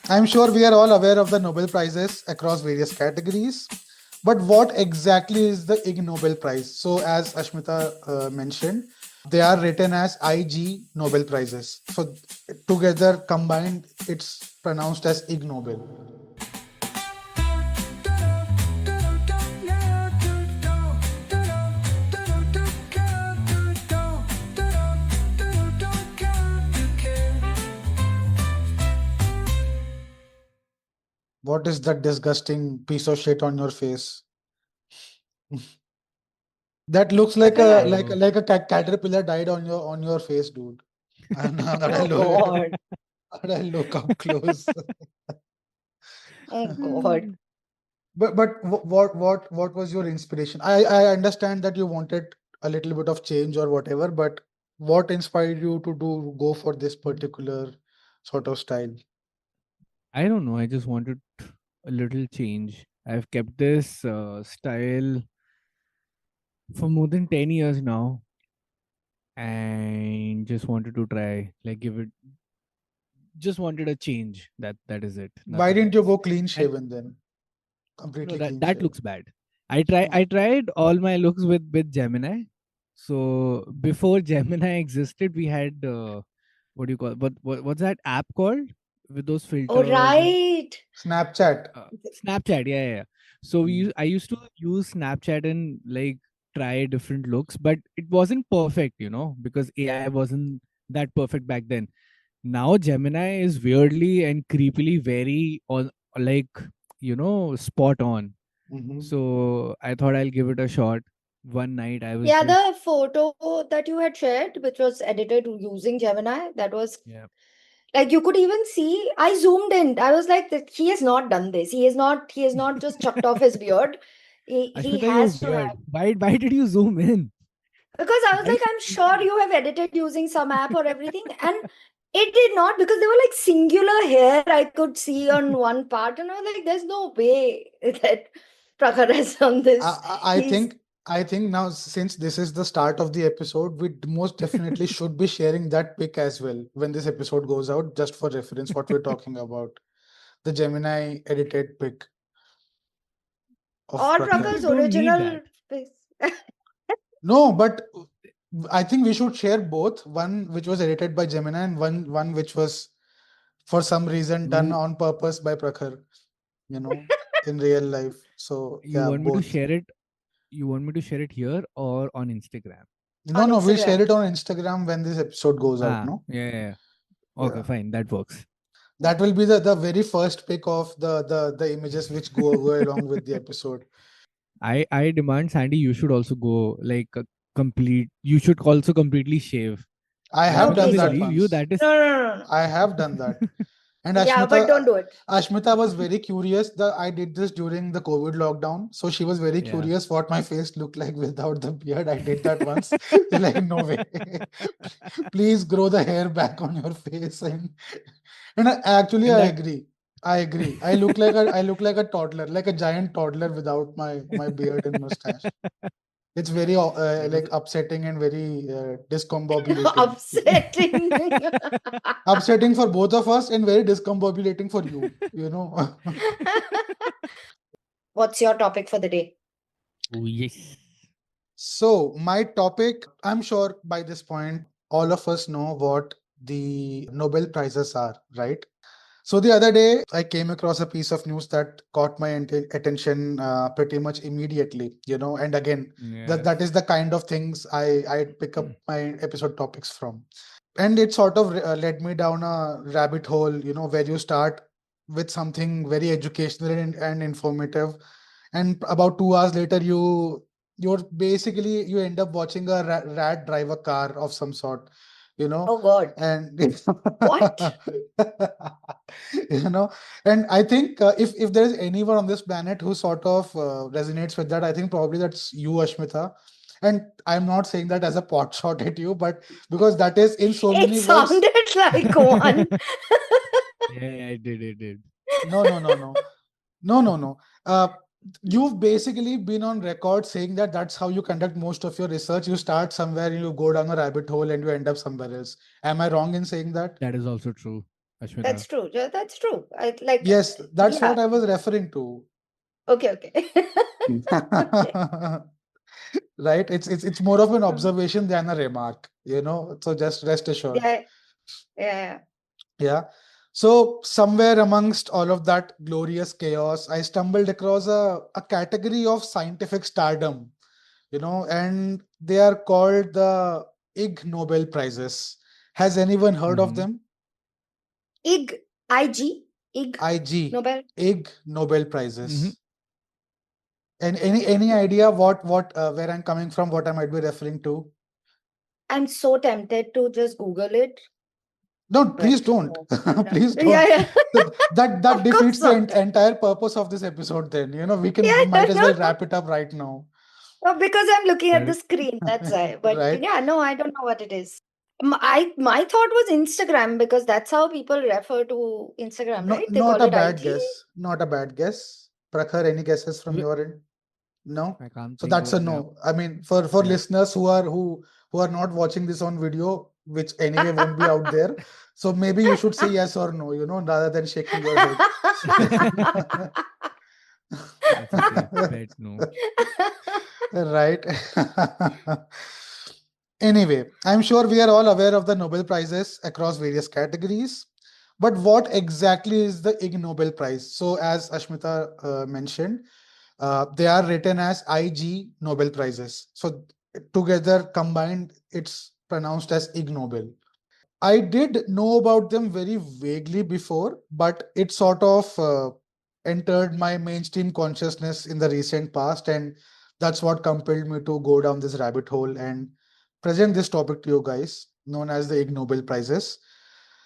I'm sure we are all aware of the Nobel Prizes across various categories. But what exactly is the Ig Nobel Prize? So, as Ashmita mentioned, they are written as IG Nobel Prizes. So, together combined, it's pronounced as Ig Nobel. What is that disgusting piece of shit on your face? That looks like Nothing. a I. caterpillar died on your face, dude. And now that I Oh look, God. that I look up close. Oh God. But what was your inspiration? I understand that you wanted a little bit of change or whatever, but what inspired you to go for this particular sort of style? I don't know. I just wanted a little change. I've kept this style for more than 10 years now and just wanted to try, like, give it, just wanted a change. That is it. Why Nothing didn't you else. go clean And shaven then? no, Completely that clean that shaven. looks bad. Oh. I tried all my looks with Gemini. So before Gemini existed, we had what do you call what's that app called with those Oh filters and right. Snapchat. Snapchat. Yeah, yeah, yeah. So Mm. I used to use Snapchat and like try different looks, but it wasn't perfect, because AI wasn't that perfect back then. Now Gemini is weirdly and creepily very on, like, spot on. Mhm. So I thought I'll give it a shot. One night I was Yeah, just the photo that you had shared, which was edited using Gemini, that was yeah. like you could even see. I zoomed in. I was like, He has not done this. He is not. He has not just chucked off his beard. He Ashmita, you're has to have weird. Why did you zoom in? because I was Why like, did I'm you zoom sure in? you have edited using some app or everything, and it did not because they were like singular hair I could see on one part, and I was like, there's no way that Prakhar has done I, this. I I He's think I think now, since this is the start of the episode, we most definitely should be sharing that pic as well when this episode goes out, just for reference, what we're talking about. The Gemini edited pic of or Prakhar. People Prakhar's don't need that. original face. No, but I think we should share both, one which was edited by Gemini and one which was for some reason done You on purpose by Prakhar, you know, in real life. So you yeah, want me to both. share it? You want me to share it here or on Instagram? No, On no, we'll share Instagram. it on Instagram when this episode goes out, Ah, no? yeah, yeah, yeah. Okay, Yeah. fine. That works. That will be the very first pick of the images which go along with the episode. I demand, Sandy, you should also go like a complete. You should also completely shave. I Let have No, me done please always that don't. leave you. once. That is No, no, no, no, no. I have done that. And Yeah, but don't do it. Ashmita was very curious. I did this during the COVID lockdown. So she was very yeah. curious what my face looked like without the beard. I did that once. She's like, no way. Please grow the hair back on your face. Actually, And I that agree. I agree. I look like a toddler, like a giant toddler without my beard and mustache. It's very that was like upsetting and very discombobulating. Upsetting. Upsetting for both of us and very discombobulating for you, you know. What's your topic for the day? oh yes. So, my topic, I'm sure by this point, all of us know what the Nobel Prizes are, right? So, the other day, I came across a piece of news that caught my attention pretty much immediately, and again, Yes. that is the kind of things I pick up my episode topics from. And it sort of led me down a rabbit hole, where you start with something very educational and informative, and about 2 hours later you end up watching a rat drive a car of some sort, you know Oh God. and What? you know and I think if there is anyone on this planet who sort of resonates with that, I think probably that's you, Ashmita. And I'm not saying that as a pot shot at you, but because that is in so It many words. sounded like one. Yeah, I did. It did. No, no, no, no, no, no, no. You've basically been on record saying that that's how you conduct most of your research. You start somewhere, you go down a rabbit hole, and you end up somewhere else. Am I wrong in saying that? That is also true. Ashmita. That's true. Yeah, that's true. I like, Yes, that's yeah. what I was referring to. Okay, okay. Okay. Right? It's more of an Um, observation than a remark, you know. So just rest assured. Yeah, yeah. Yeah. So somewhere amongst all of that glorious chaos, I stumbled across a category of scientific stardom, you know, and they are called the Ig Nobel Prizes. Has anyone heard of Mm-hmm. them? Ig, IG, Ig IG, Nobel. Ig Nobel Mm-hmm. Prizes. And any idea what where I'm coming from, what I might be referring to? I'm so tempted to just Google it, No, please but don't. no, I'm not. Please Yeah, don't. yeah. That Of defeats course the not. entire purpose of this episode then. You know, Yeah, we might as yeah, well no. wrap it up right now. Because I'm looking at the Correct. screen. That's why. But Right? yeah, no, I don't know what it is. My thought was Instagram because that's how people refer to Instagram, right? They Not call a it bad IG. guess. Not a bad guess. Prakhar, any guesses from Wh- your end? No? I can't So think that's a of yeah. no. I mean, for Yeah. listeners who are not watching this on video, which anyway won't be out there. So maybe you should say yes or no, you know, rather than shaking your head. That's a safe bet, no. Right. Anyway, I'm sure we are all aware of the Nobel Prizes across various categories. But what exactly is the Ig Nobel Prize? So, as Ashmita mentioned, they are written as IG Nobel Prizes. So, together combined, it's pronounced as Ig Nobel. I did know about them very vaguely before, but it sort of entered my mainstream consciousness in the recent past, and that's what compelled me to go down this rabbit hole and present this topic to you guys, known as the Ig Nobel Prizes.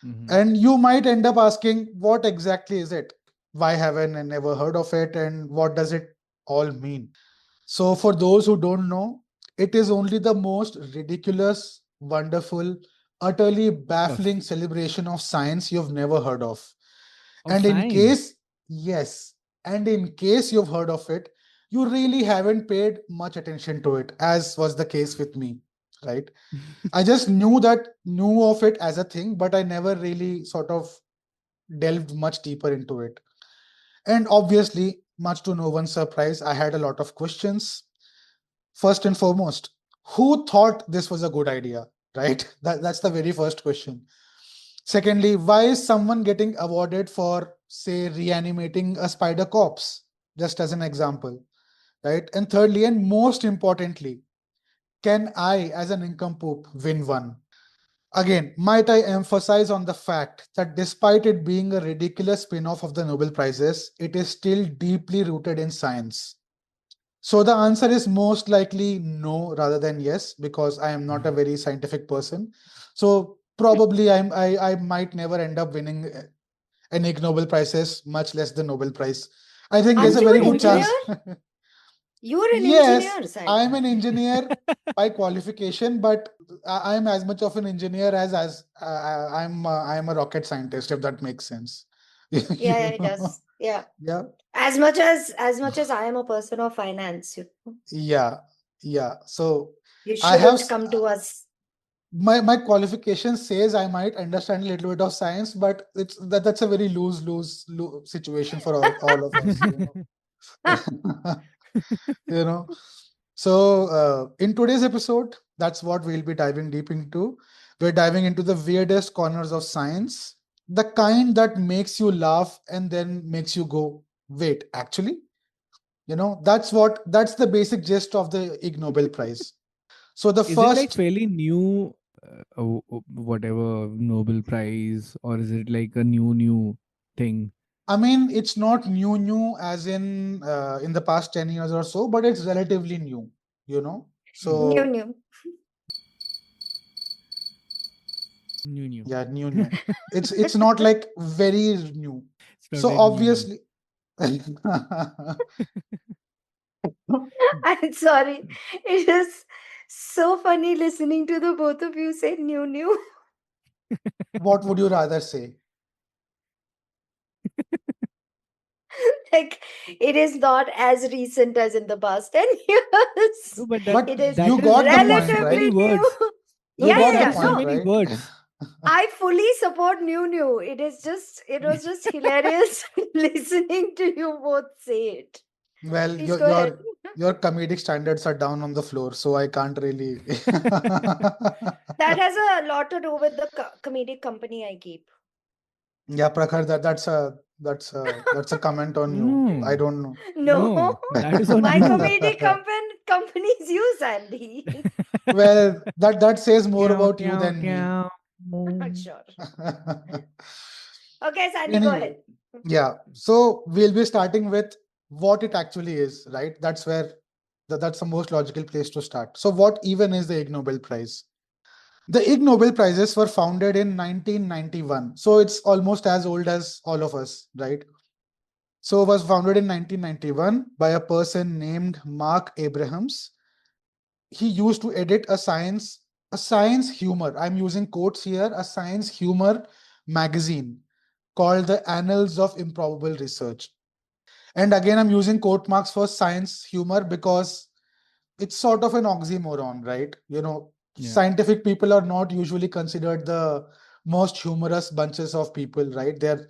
Mm-hmm. And you might end up asking, what exactly is it? Why haven't I never heard of it? And what does it all mean? So, for those who don't know, it is only the most ridiculous, wonderful, utterly Of baffling celebration of science you've never heard of. And in science. case, yes, and in case you've heard of it, you really haven't paid much attention to it, as was the case with me, right? I just knew of it as a thing, but I never really sort of delved much deeper into it. And obviously, much to no one's surprise, I had a lot of questions. First and foremost, who thought this was a good idea? Right? That's the very first question. Secondly, why is someone getting awarded for, say, reanimating a spider corpse? Just as an example, right? And thirdly, and most importantly, can I, as an nincompoop, win one? Again, might I emphasize on the fact that despite it being a ridiculous spin off of the Nobel Prizes, it is still deeply rooted in science. So the answer is most likely no rather than yes, because I am not a very scientific person. So probably I might never end up winning an Ig Nobel Prizes, much less the Nobel Prize. I think there's Aren't a you very an good engineer? chance. You're an Yes, engineer, Sai. I'm an engineer by qualification, but I'm as much of an engineer I'm a rocket scientist, if that makes sense. Yeah, yeah, You it know? does. Yeah. Yeah, As much as I am a person of finance, yeah, yeah. So you I have shouldn't come to us. my qualification says I might understand a little bit of science, but that's a very lose situation for all of us, you know. You know. So in today's episode, that's what we'll be diving deep into. We're diving into the weirdest corners of science, the kind that makes you laugh and then makes you go, wait, actually? You know, that's the basic gist of the Ig Nobel Prize. So the Is it like first fairly new, whatever Nobel Prize, or is it like a new thing? I mean, it's not new as in the past 10 years or so, but it's relatively new, you know. New, So new. New. yeah, new. It's not like very new. It's not So like new. obviously, I'm sorry. It is so funny listening to the both of you say new, new. what would you rather say? Like, it is not as recent as in the past 10 years. No, but But It is you that is got the only point, so many relatively right? new. words. You No, Yeah, that's got the yeah, only yeah. so point, No, many right? words. I fully support New. It was just hilarious listening to you both say it. Well, Please go ahead. your comedic standards are down on the floor, so I can't really. That has a lot to do with the comedic company I keep. Yeah, Prakhar, that's a comment on you. I No, don't know. No, no, that is on my you. comedic company is you, Sandy. Well, that says more Meow, about you meow, than me. meow. Sure. Okay, Sandy, go Anyway, ahead. yeah. So we'll be starting with what it actually is, right? That's where that's the most logical place to start. So what even is the Ig Nobel Prize? The Ig Nobel Prizes were founded in 1991. So it's almost as old as all of us, right? So it was founded in 1991 by a person named Mark Abrahams. He used to edit a science humor. I'm using quotes here, a science humor magazine called the Annals of Improbable Research. And again, I'm using quote marks for science humor because it's sort of an oxymoron, right? Yeah. Scientific people are not usually considered the most humorous bunches of people, right? They're,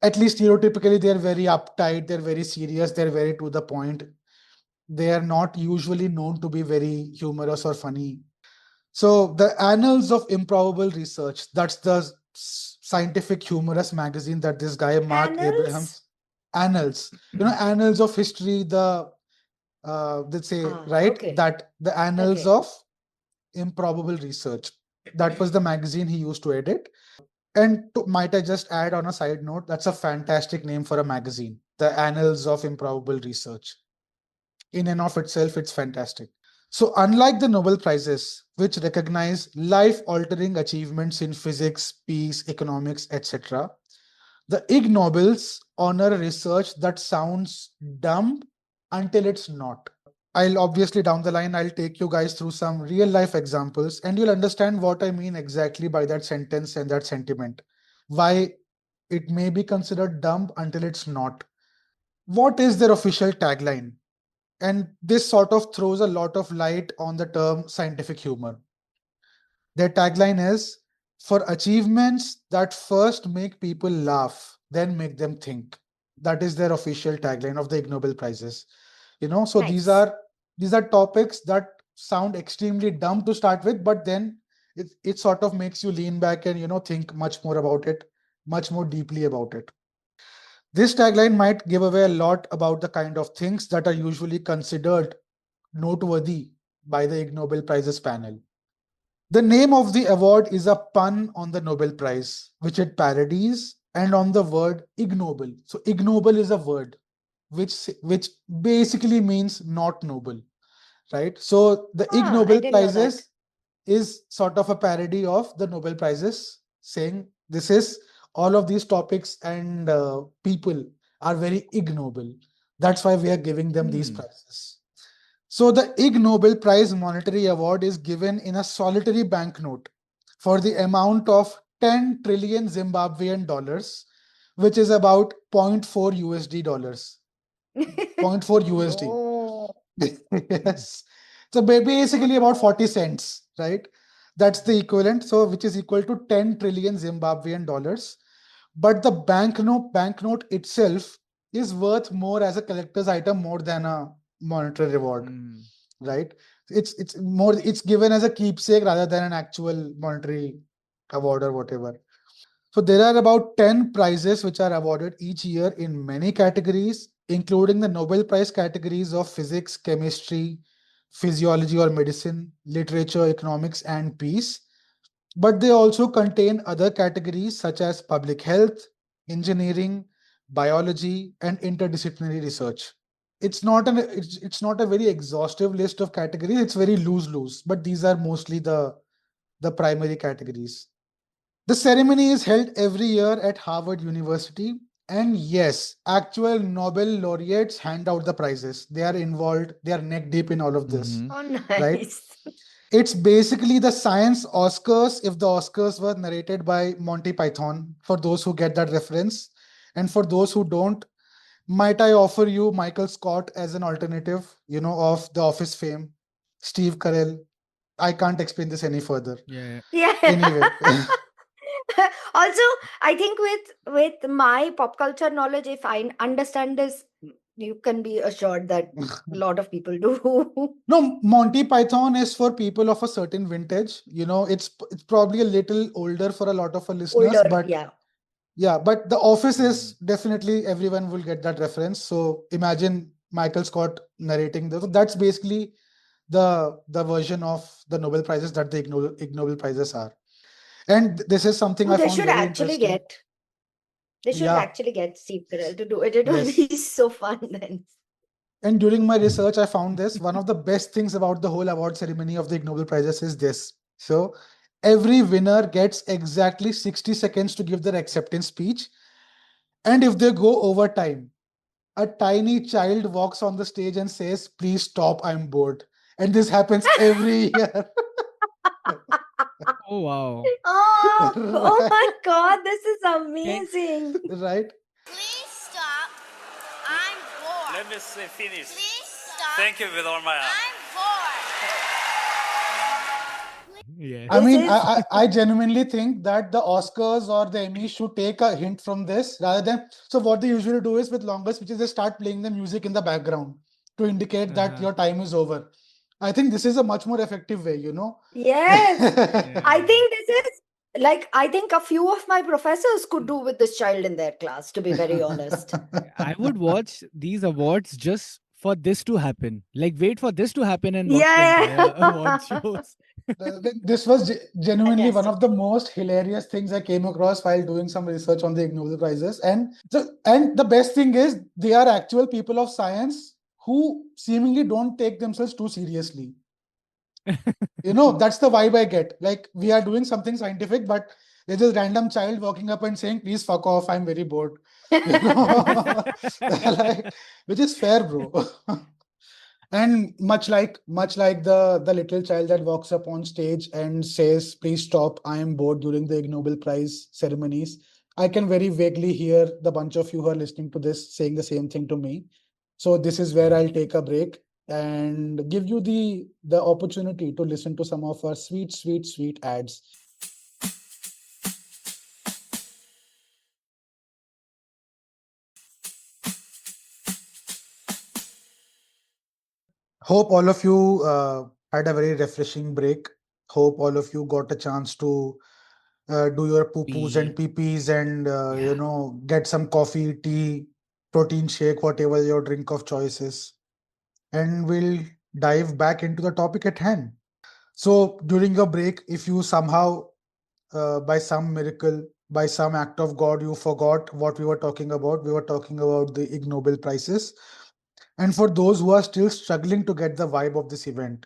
at least stereotypically, they're very uptight, they're very serious, they're very to the point. They are not usually known to be very humorous or funny. So the Annals of Improbable Research, that's the scientific humorous magazine that this guy Mark Annals? Abrahams, Annals, Annals of History, the let's say, right, Okay. that the Annals Okay. of Improbable Research. That was the magazine he used to edit. And might I just add on a side note, that's a fantastic name for a magazine, the Annals of Improbable Research. In and of itself, it's fantastic. So, unlike the Nobel Prizes, which recognize life altering achievements in physics, peace, economics, etc., the Ig Nobels honor research that sounds dumb until it's not. I'll obviously down the line, I'll take you guys through some real life examples and you'll understand what I mean exactly by that sentence and that sentiment. Why it may be considered dumb until it's not. What is their official tagline? And this sort of throws a lot of light on the term scientific humor. Their tagline is for achievements that first make people laugh, then make them think. That is their official tagline of the Ig Nobel Prizes. So these Nice. are these are topics that sound extremely dumb to start with, but then it sort of makes you lean back and think much more about it, much more deeply about it. This tagline might give away a lot about the kind of things that are usually considered noteworthy by the Ig Nobel Prizes panel. The name of the award is a pun on the Nobel Prize, which it parodies, and on the word ignoble. So ignoble is a word which basically means not noble, right? So the Ig I Nobel didn't know that. Prizes is sort of a parody of the Nobel Prizes, saying this is all of these topics and people are very ignoble. That's why we are giving them these Hmm. prizes. So the Ig Nobel Prize monetary award is given in a solitary banknote for the amount of 10 trillion Zimbabwean dollars, which is about zero point 0.4 USD dollars. 0.4 USD. No. Yes. So basically about 40 cents, right? That's the equivalent. So which is equal to 10 trillion Zimbabwean dollars. But the banknote itself is worth more as a collector's item more than a monetary reward, Hmm. right? It's given as a keepsake rather than an actual monetary award or whatever. So there are about 10 prizes which are awarded each year in many categories, including the Nobel Prize categories of physics, chemistry, physiology or medicine, literature, economics, and peace. But they also contain other categories such as public health, engineering, biology, and interdisciplinary research. It's not a very exhaustive list of categories. It's very loose, but these are mostly the primary categories. The ceremony is held every year at Harvard University. And yes, actual Nobel laureates hand out the prizes. They are involved, they are neck deep in all of this, Mm-hmm. Oh, right? nice. It's basically the science Oscars if the Oscars were narrated by Monty Python, for those who get that reference. And for those who don't, might I offer you Michael Scott as an alternative, of The Office fame, Steve Carell. I can't explain this any further. Yeah. Yeah. Anyway. Also, I think with my pop culture knowledge, if I understand this, you can be assured that a lot of people do. No, Monty Python is for people of a certain vintage. It's probably a little older for a lot of our listeners, Older, but yeah. yeah, but The Office is Mm. definitely everyone will get that reference. So imagine Michael Scott narrating this. So that's basically the version of the Nobel Prizes that the Ig Nobel Prizes are. And this is something Oh, I found very interesting. they should Yeah, actually get Steve Carell to do it. It will yes. be so fun then. And during my research, I found this. One of the best things about the whole award ceremony of the Ig Nobel Prizes is this. So every winner gets exactly 60 seconds to give their acceptance speech. And if they go over time, a tiny child walks on the stage and says, "Please stop, I'm bored." And this happens every year. Oh wow. Oh my Right? God, this is Can amazing. Right? Please stop. I'm bored. Let me say finish. Please stop. Thank you with all my heart. I'm bored. yes. I This mean, is I genuinely think that the Oscars or the Emmys should take a hint from this rather than. So, what they usually do is with longer speeches, they start playing the music in the background to indicate that Uh-huh. your time is over. I think this is a much more effective way, yes. I Yeah. think this is I think a few of my professors could do with this child in their class, to be very honest. I would watch these awards just for this to happen. Like, wait for this to happen and watch the Yeah. entire award shows. This was genuinely one Fantastic. of the most hilarious things I came across while doing some research on the Ig Nobel Prizes. And the best thing is they are actual people of science who seemingly don't take themselves too seriously. That's the vibe I get. Like we are doing something scientific, but there's this random child walking up and saying, "Please fuck off, I'm very bored." You know, like, which is fair, bro. And much like the little child that walks up on stage and says, "Please stop, I am bored" during the Ig Nobel Prize ceremonies, I can very vaguely hear the bunch of you who are listening to this saying the same thing to me. So this is where I'll take a break and give you the opportunity to listen to some of our sweet, sweet, sweet ads. Hope all of you had a very refreshing break. Hope all of you got a chance to do your poo-poos and Pee. pee-pees and Yeah. get some coffee, tea, protein shake, whatever your drink of choice is. And we'll dive back into the topic at hand. So during your break, if you somehow, by some miracle, by some act of God, you forgot what we were talking about the Ig Nobel Prizes. And for those who are still struggling to get the vibe of this event,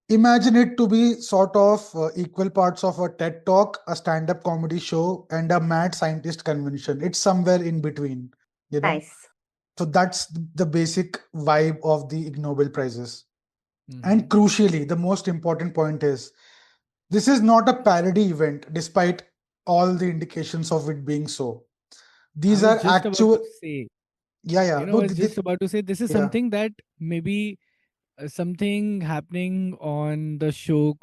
imagine it to be sort of equal parts of a TED talk, a stand up comedy show, and a mad scientist convention. It's somewhere in between, you know. Nice. So that's the basic vibe of the Ig Nobel Prizes. And Mhm. crucially, the most important point is this is not a parody event, despite all the indications of it being so. I These was are just about to actual, say, yeah, yeah, I no, was just about to say this is yeah, something that maybe something happening on the show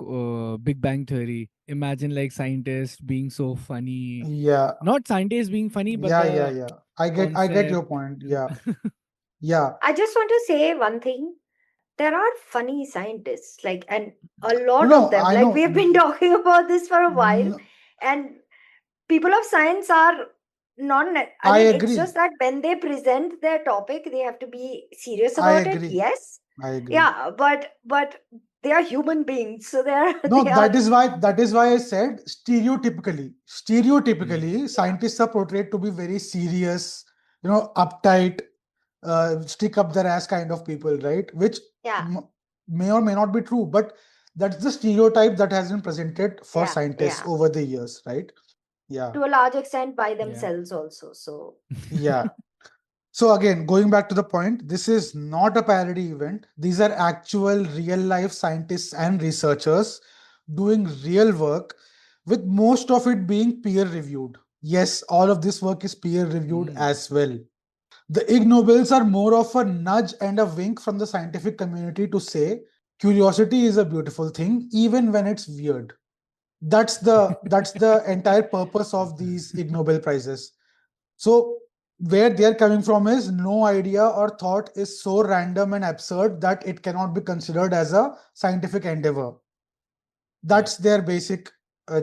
Big Bang Theory. Imagine like scientists being so funny. yeah, Not scientists being funny, but yeah, yeah, the yeah. I get your concept. point. You Yeah, know. yeah. I just want to say one thing. There are funny scientists, and a No, lot of no, them. I Like know. we have been talking about this for a while, Mm, and people of science are I I mean, it's just agree. that when they present their topic, they have to be serious I about it. agree. Yes, I agree. yeah, but they are human beings, so they are No, they are that is why I said stereotypically. Mm. Stereotypically, yeah, scientists are portrayed to be very serious, uptight, stick up their ass kind of people, right? Which yeah, m- may or may not be true, but that's the stereotype that has been presented for yeah, scientists yeah, over the years, right? Yeah, to a large extent by Yeah. themselves also. So yeah. So again, going back to the point, this is not a parody event. These are actual real life scientists and researchers doing real work, with most of it being peer reviewed. Yes, all of this work is peer reviewed Mm. as well. The Ig Nobels are more of a nudge and a wink from the scientific community to say curiosity is a beautiful thing, even when it's weird. That's the entire purpose of these Ig Nobel Prizes. So where they're coming from is no idea or thought is so random and absurd that it cannot be considered as a scientific endeavor. That's their basic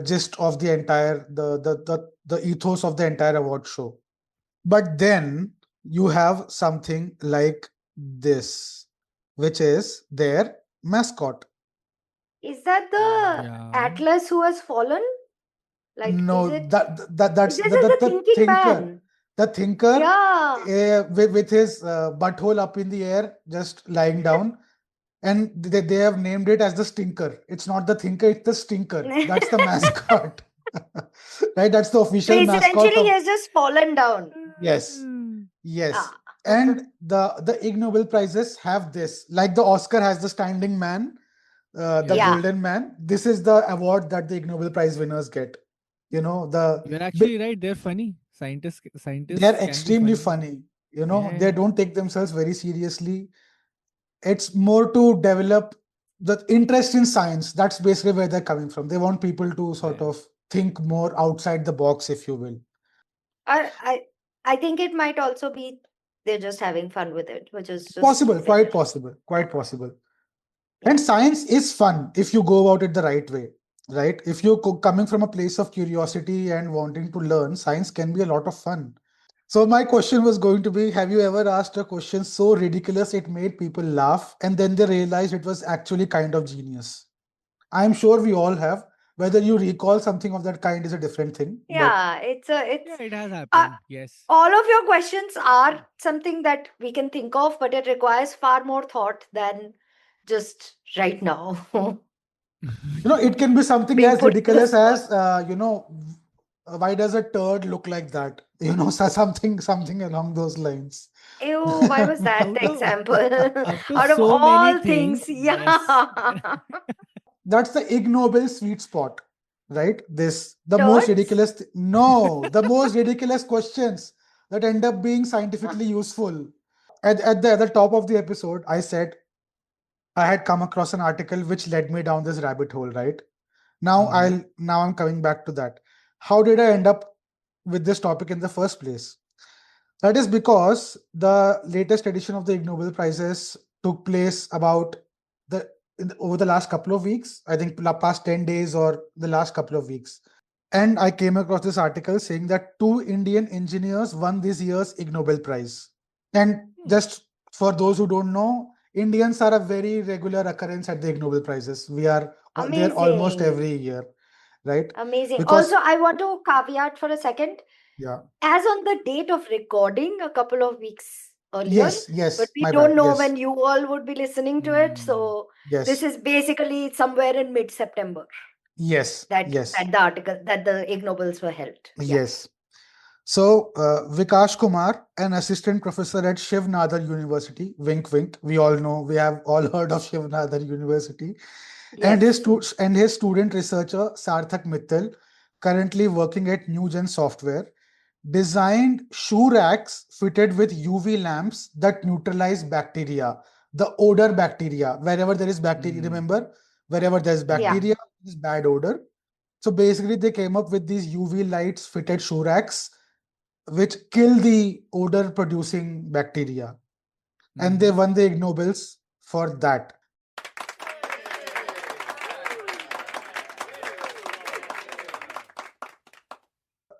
gist of the entire the ethos of the entire award show. But then you have something like this, which is their mascot. Is that the Yeah. Atlas who has fallen? Like, is No, it? that's This is the the thinking thinker. man. The thinker Yeah. with his butthole up in the air, just lying down, and they have named it as the stinker. It's not the thinker, it's the stinker. That's the mascot. Right? That's the So official mascot essentially, he of. has just fallen down. Yes, yes. Ah. And the Ig Nobel Prizes have this, like the Oscar has the standing man, the Yeah. golden man. This is the award that the Ig Nobel Prize winners get. The You're actually right. They're funny. Scientists they're can be extremely funny. funny. Yeah. They don't take themselves very seriously. It's more to develop the interest in science. That's basically where they're coming from. They want people to sort Yeah. of think more outside the box, if you will. I think it might also be they're just having fun with it, which is just Possible, quite fair. possible, quite possible. Yeah. And science is fun if you go about it the right way, right? If you're coming from a place of curiosity and wanting to learn, science can be a lot of fun. So my question was going to be, have you ever asked a question so ridiculous it made people laugh and then they realized it was actually kind of genius? I'm sure we all have. Whether you recall something of that kind is a different thing. But Yeah, it's Yeah, it has happened. Yes. all of your questions are something that we can think of, but it requires far more thought than just right now. it can be something Being as put to the ridiculous as spot. why does a turd look like that? Something along those lines. Ew, why was that Out the of example? out of Out of so many all things, things, yes. yeah. That's the Ig Nobel sweet spot, right? The most Turds? ridiculous, no, the most ridiculous questions that end up being scientifically useful. At the top of the episode, I said I had come across an article which led me down this rabbit hole, right? Mhm. Now I'm coming back to that. How did I end up with this topic in the first place? That is because the latest edition of the Ig Nobel Prizes took place about over the last couple of weeks. I think past 10 days or the last couple of weeks. And I came across this article saying that two Indian engineers won this year's Ig Nobel Prize. And Hmm. just for those who don't know, Indians are a very regular occurrence at the Ig Nobel Prizes. We are there almost Amazing. every year, right? Amazing. Because, Also, I want to caveat for a second. yeah, As on the date of recording, a couple of weeks earlier, but we my don't bad. know Yes, when you all would be listening to it. So this yes, is basically somewhere in mid-September yes, that yes, the article that the Ig Nobels were held. Yeah. yes. So, Vikash Kumar, an assistant professor at Shiv Nadar University, wink, wink. We all know, we have all heard of Shiv Nadar University, and Yes. his student researcher Sarthak Mittal, currently working at Newgen Software, designed shoe racks fitted with UV lamps that neutralize bacteria, the odor bacteria. Wherever there is bacteria, Mm. remember, wherever there's Yeah. bacteria, there's bad odor. So basically, they came up with these UV lights fitted shoe racks which kill the odor producing bacteria. And they Mhm. won the Ig Nobels for that.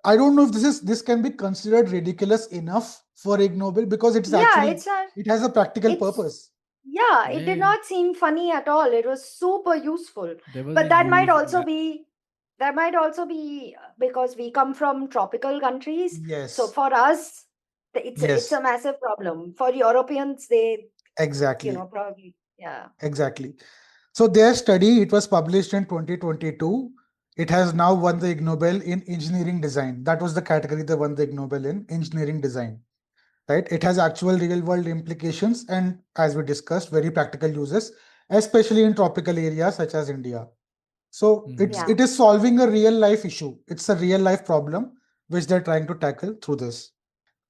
I don't know if this can be considered ridiculous enough for Ig Nobel because it is Yeah, actually it's a it has a practical it's purpose. yeah, it did Yeah. not seem funny at all. It was super useful. There was a But that might use. also Yeah. be because we come from tropical countries. So Yes, for us, it's yes, a massive problem. For Europeans, they exactly, probably yeah. exactly. So their study, it was published in 2022. It has now won the Ig Nobel in engineering design. That was the category they won the Ig Nobel in engineering design. Right? It has actual real world implications and, as we discussed, very practical uses, especially in tropical areas such as India. So Mhm. it is solving a real life issue. It's a real life problem which they're trying to tackle through this.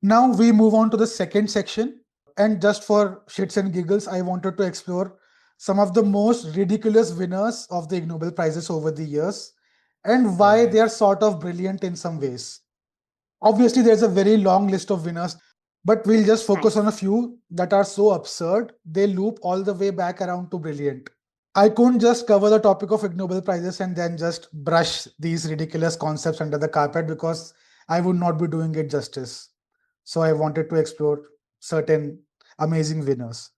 Now we move on to the second section. And just for shits and giggles, I wanted to explore some of the most ridiculous winners of the Ig Nobel Prizes over the years and why Right. they are sort of brilliant in some ways. Obviously, there's a very long list of winners, but we'll just focus on a Nice. few that are so absurd, they loop all the way back around to brilliant. I couldn't just cover the topic of Ig Nobel Prizes and then just brush these ridiculous concepts under the carpet because I would not be doing it justice. So I wanted to explore certain amazing winners.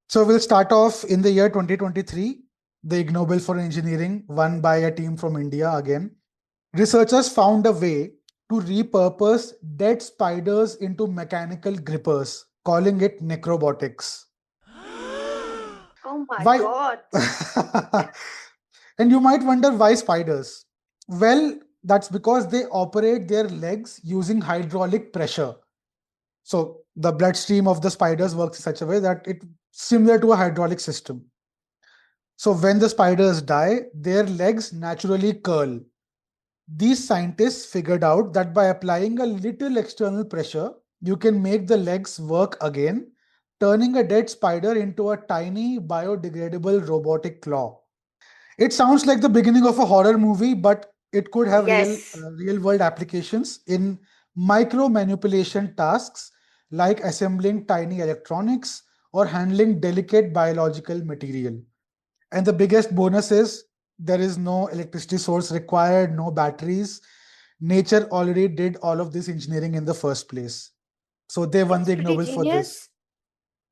So we'll start off in the year 2023, the Ig Nobel for Engineering, won by a team from India again. Researchers found a way to repurpose dead spiders into mechanical grippers, calling it necrobotics. Oh my Why? God. And you might wonder why spiders? Well, that's because they operate their legs using hydraulic pressure. So the bloodstream of the spiders works in such a way that it's similar to a hydraulic system. So when the spiders die, their legs naturally curl. These scientists figured out that by applying a little external pressure, you can make the legs work again, turning a dead spider into a tiny biodegradable robotic claw. It sounds like the beginning of a horror movie, but it could have Yes. real world applications in micro manipulation tasks like assembling tiny electronics or handling delicate biological material. And the biggest bonus is there is no electricity source required, no batteries. Nature already did all of this engineering in the first place. So they won It's the Ig pretty Nobel for this. genius.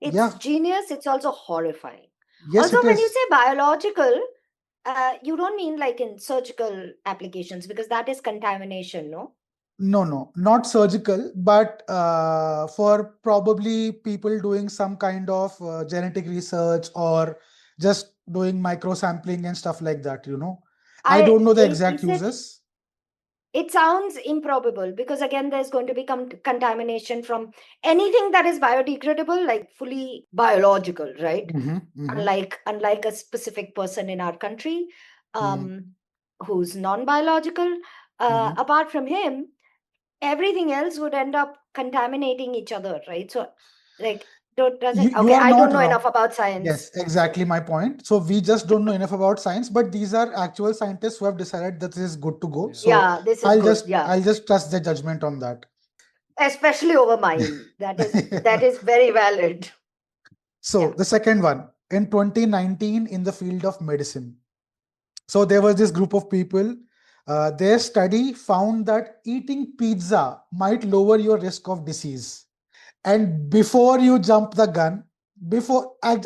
It's Yeah, genius. It's also horrifying. yes, Also, it when you is. say biological, you don't mean like in surgical applications because that is contamination, no? No, no, not surgical, but for probably people doing some kind of genetic research or just doing micro sampling and stuff like that, you know. I don't know the exact Is it? uses. It sounds improbable because again, there's going to be contamination from anything that is biodegradable, like fully biological, right? Hmm, hmm, Unlike a specific person in our country, hmm, who's non-biological. hmm. Apart from him, everything else would end up contaminating each other, right? So, like, doesn't You okay? are I don't not know enough wrong. about Yes, science. exactly my point. So we just don't know enough about science, but these are actual scientists who have decided that this is good to go. Yeah. So Yeah, this is good. Yeah, I'll just trust their judgment on that. especially over mine. That is very valid. So Yeah. the second one in 2019 in the field of medicine. So there was this group of people. Their study found that eating pizza might lower your risk of disease. And before you jump the gun,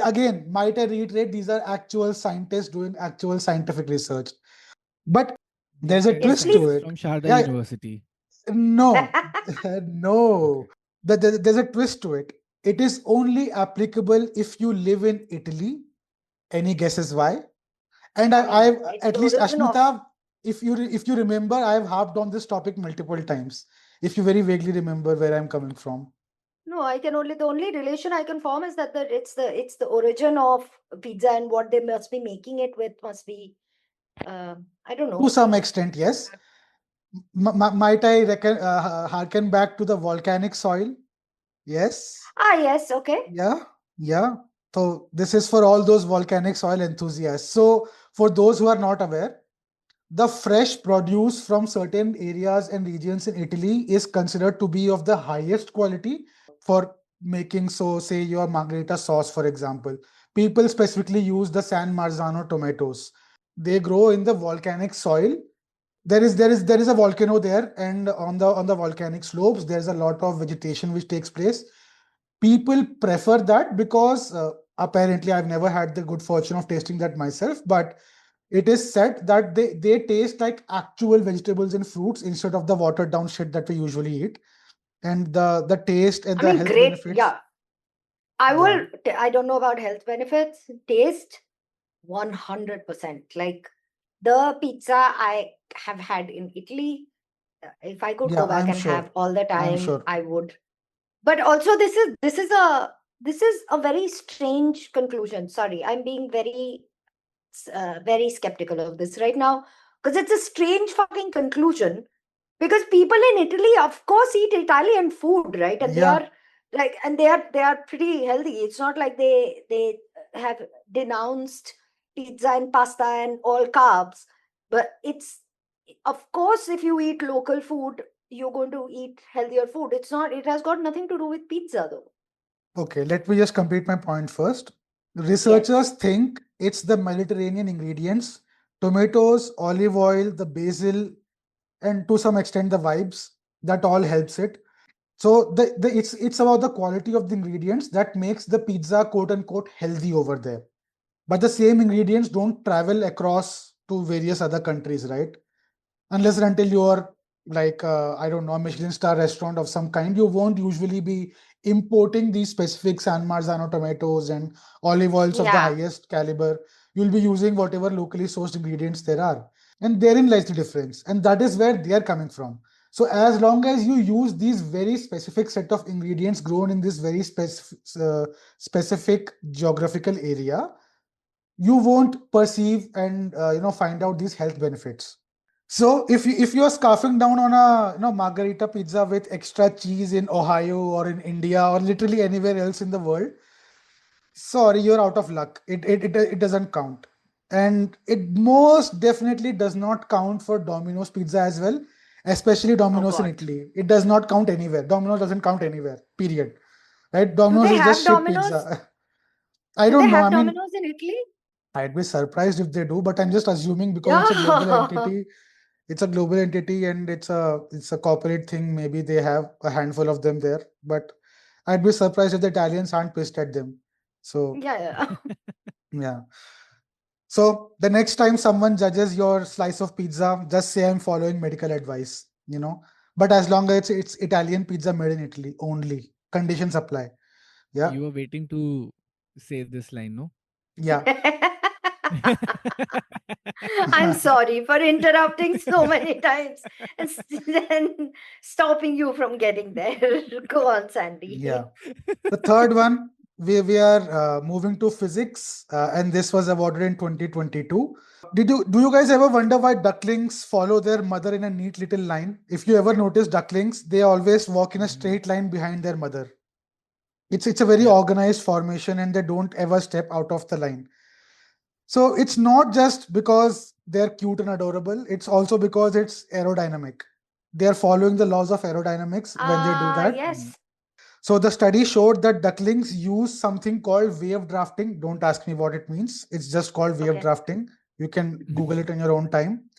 again, might I reiterate, these are actual scientists doing actual scientific research. But These there's a kind of Yes, twist to please. scientists it. from Sharda Yeah, University. no, no. There's a twist to it. It is only applicable if you live in Italy. Any guesses why? And I mean, I've it's at the least origin of. Ashmita, if you remember, I've harped on this topic multiple times. If you very vaguely remember where I'm coming from, No, I can only the only relation I can form is that it's the origin of pizza and what they must be making it with must be I don't to know. some extent, yes. Might I harken back to the volcanic soil? Yes. Ah, yes, okay. Yeah. Yeah. So this is for all those volcanic soil enthusiasts. So for those who are not aware, the fresh produce from certain areas and regions in Italy is considered to be of the highest quality for making, so say your margherita sauce, for example. People specifically use the San Marzano tomatoes. They grow in the volcanic soil. There is a volcano there, and on the volcanic slopes, there's a lot of vegetation which takes place. People prefer that because apparently I've never had the good fortune of tasting that myself, but it is said that they taste like actual vegetables and fruits instead of the watered down shit that we usually eat. And the taste and I the mean, health great. benefits. Yeah, Yeah. I don't know about health benefits. Taste 100%. Like the pizza I have had in Italy, if I could Yeah, go back I'm and sure. have all the I'm time, sure. I would. But also, this is a very strange conclusion. Sorry, I'm being very skeptical of this right now because it's a strange fucking conclusion. Because people in Italy, of course, eat Italian food, right? And they Yeah. are they are pretty healthy. It's not like they have denounced pizza and pasta and all carbs, but it's of course, if you eat local food, you're going to eat healthier food. It has got nothing to do with pizza though. Okay, let me just complete my point first. Yes. Researchers think it's the Mediterranean ingredients, tomatoes, olive oil, the basil, and to some extent the vibes, that all helps it. So it's about the quality of the ingredients that makes the pizza quote unquote healthy over there. But the same ingredients don't travel across to various other countries, right? Unless and until you're like I don't know, a Michelin star restaurant of some kind, you won't usually be importing these specific San Marzano tomatoes and olive oils of the Yeah. highest caliber. You'll be using whatever locally sourced ingredients there are, and therein lies the difference, and that is where they are coming from. So as long as you use these very specific set of ingredients grown in this very specific geographical area, you won't perceive and find out these health benefits. So if you are scarfing down on a margarita pizza with extra cheese in Ohio or in India or literally anywhere else in the world, sorry, you're out of luck. It doesn't count, and it most definitely does not count for Domino's pizza as well, especially Oh Domino's in God. Italy. It does not count anywhere. Domino's doesn't count anywhere. Period. Right? Do Domino's they is just have shit Domino's? pizza. I Do they don't know. have I mean, Domino's in Italy? I'd be surprised if they do, but I'm just assuming because it's a global Yeah. entity. It's a global entity and it's a corporate thing. Maybe they have a handful of them there, but I'd be surprised if the Italians aren't pissed at them. So Yeah. yeah. So the next time someone judges your slice of pizza, just say I'm following medical advice, But as long as it's Italian pizza made in Italy only, conditions apply. Yeah. You were waiting to say this line, no? Yeah. I'm sorry for interrupting so many times and then stopping you from getting there. Go on, Sandy. Yeah. The third one, we are moving to physics, and this was awarded in 2022. Do you guys ever wonder why ducklings follow their mother in a neat little line? If you ever notice ducklings, they always walk in a Mhm. straight line behind their mother. It's a very Yeah. organized formation, and they don't ever step out of the line. So it's not just because they're cute and adorable, it's also because it's aerodynamic. They're following the laws of aerodynamics when they do that. Mm. Yes. So the study showed that ducklings use something called wave drafting. Don't ask me what it means. It's just called wave Okay. drafting. You can Google it on your own time.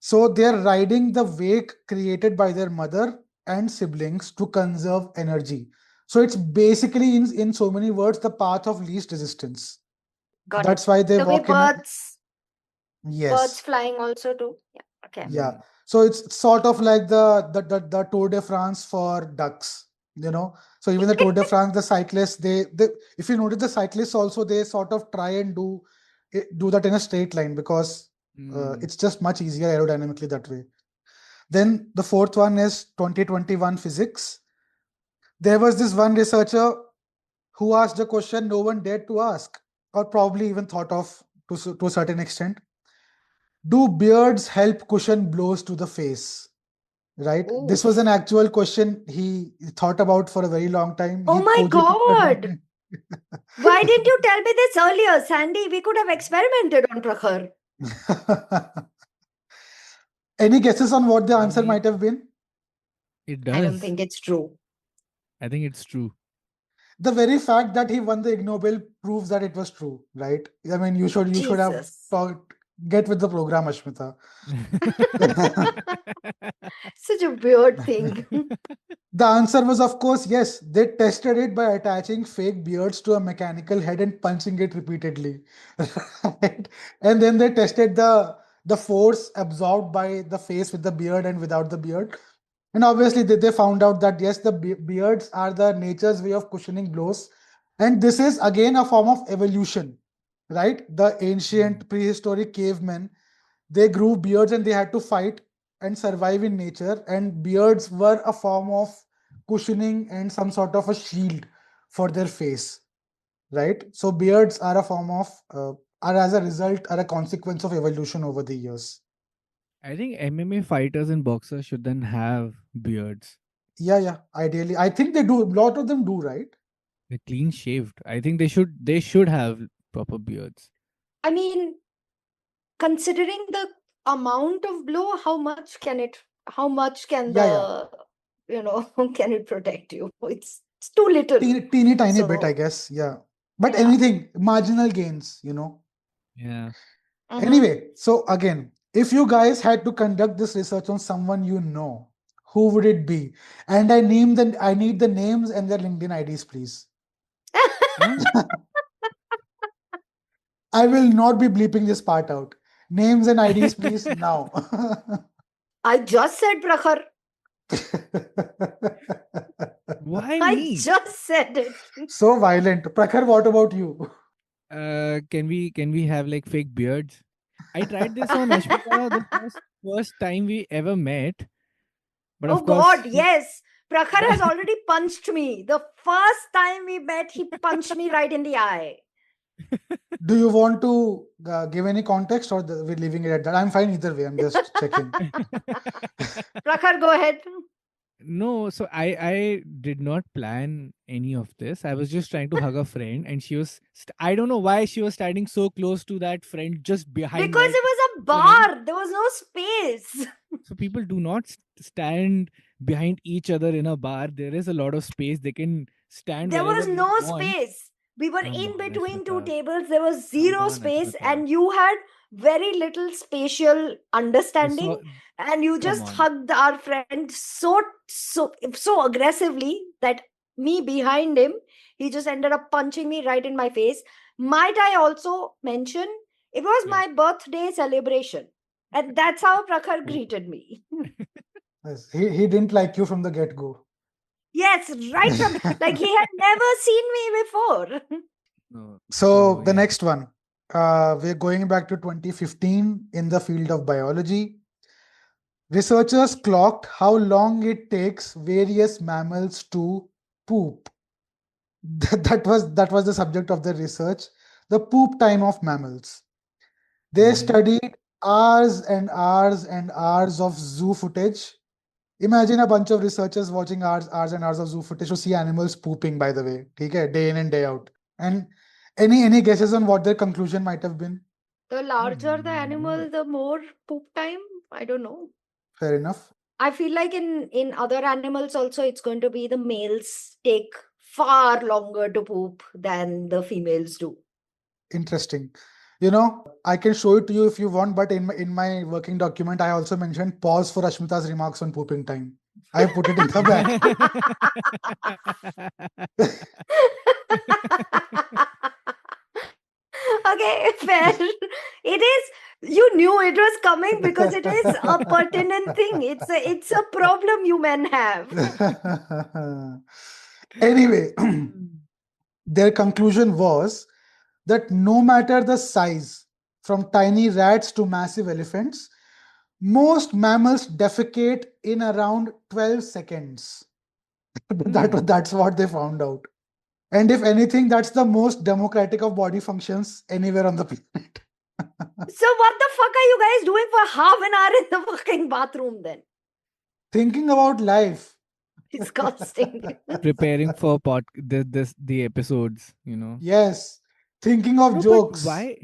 So they're riding the wake created by their mother and siblings to conserve energy. So it's basically, in so many words, the path of least resistance. Got it. That's why they The way walk in a birds yes. flying also do. Yeah. Okay. Yeah. Mm. So it's sort of like the Tour de France for ducks, you know. So even the Tour de France, the cyclists, they if you notice the cyclists also, they sort of try and do that in a straight line because Mm. it's just much easier aerodynamically that way. Then the fourth one is 2021 physics. There was this one researcher who asked a question no one dared to ask, or probably even thought of to a certain extent. Do beards help cushion blows to the face? Right? This was an Oof. actual question he thought about for a very long time. Oh He my cogitated on God. Why didn't you tell me this earlier, Sandy? We could have experimented on Prakhar. it. Any guesses on what the I answer mean, might have been? it I don't does. think it's true. I think it's true. The very fact that he won the Ig Nobel proves that it was true, right? I mean, you should have Jesus. talked. Get with the program, Ashmita. Such a weird thing. The answer was, of course, yes. They tested it by attaching fake beards to a mechanical head and punching it repeatedly. Right? And then they tested the force absorbed by the face with the beard and without the beard. And obviously, they found out that yes, the beards are the nature's way of cushioning blows. And this is again a form of evolution, right? The Mm. ancient prehistoric cavemen, they grew beards and they had to fight and survive in nature, and beards were a form of cushioning and some sort of a shield for their face, right? So beards are a form of are as a result, are a consequence of evolution over the years. I think MMA fighters and boxers should then have beards. Yeah, ideally I think they do, a lot of them do, right? They're clean shaved. I think they should have proper beards. I mean, considering the amount of blow, how much can Yeah, the, can it protect you? It's too little. teeny tiny bit, I So, guess. Yeah. But yeah. anything, marginal gains, Yeah. Anyway, so again, if you guys had to conduct this research on someone you know, who would it be? And I need the names and their LinkedIn IDs, please. Huh? I will not be bleeping this part out. Names and IDs, please, now. I just said Prakhar. Why I me? just said it. So violent. Prakhar, what about you? Can we have like fake beards? I tried this on Ashmita the first time we ever met, but Oh of course, God, yes. Prakhar has already punched me. The first time we met, he punched me right in the eye. Do you want to give any context, or we're leaving it at that? I'm fine either way. I'm just checking. Prakhar, go ahead. No, so I did not plan any of this. I was just trying to hug a friend, and she was I don't know why she was standing so close to that friend, just behind Because that it was a friend. bar. There was no space. So people do not stand behind each other in a bar. There is a lot of space. They can stand There wherever was they no want. space. We were Come in on, between two Ashmita. tables. There was Come zero on, space, Ashmita. and you had very little spatial This understanding. was, And you come just on. hugged our friend so aggressively that me behind him, he just ended up punching me right in my face. Might I also mention, it was Yeah. my birthday celebration. And that's how Prakhar greeted me. Yes, he didn't like you from the get go. Yes, right from, like, he had never seen me before. No. So the Yeah. next one, we're going back to 2015 in the field of biology. Researchers clocked how long it takes various mammals to poop. That was the subject of the research, the poop time of mammals. They Mhm. studied hours and hours and hours of zoo footage. Imagine a bunch of researchers watching hours and hours of zoo footage to see animals pooping, by the way, okay, day in and day out. And any guesses on what their conclusion might have been? The I have larger the no. animal, the more poop time. I don't know. Fair enough. I feel like in other animals also, it's going to be the males take far longer to poop than the females do. Interesting. I can show it to you if you want, but in my working document, I also mentioned pause for Ashmita's remarks on pooping time. I put it in the back. Okay, fair. It is. You knew it was coming because it is a pertinent thing. It's a problem you men have. Anyway, their conclusion was that no matter the size, from tiny rats to massive elephants, most mammals defecate in around 12 seconds. That's what they found out. And if anything, that's the most democratic of body functions anywhere on the planet. So what the fuck are you guys doing for half an hour in the fucking bathroom then? Thinking about life. Disgusting. Preparing for the episodes, you know. Yes. Thinking of No, but jokes. why?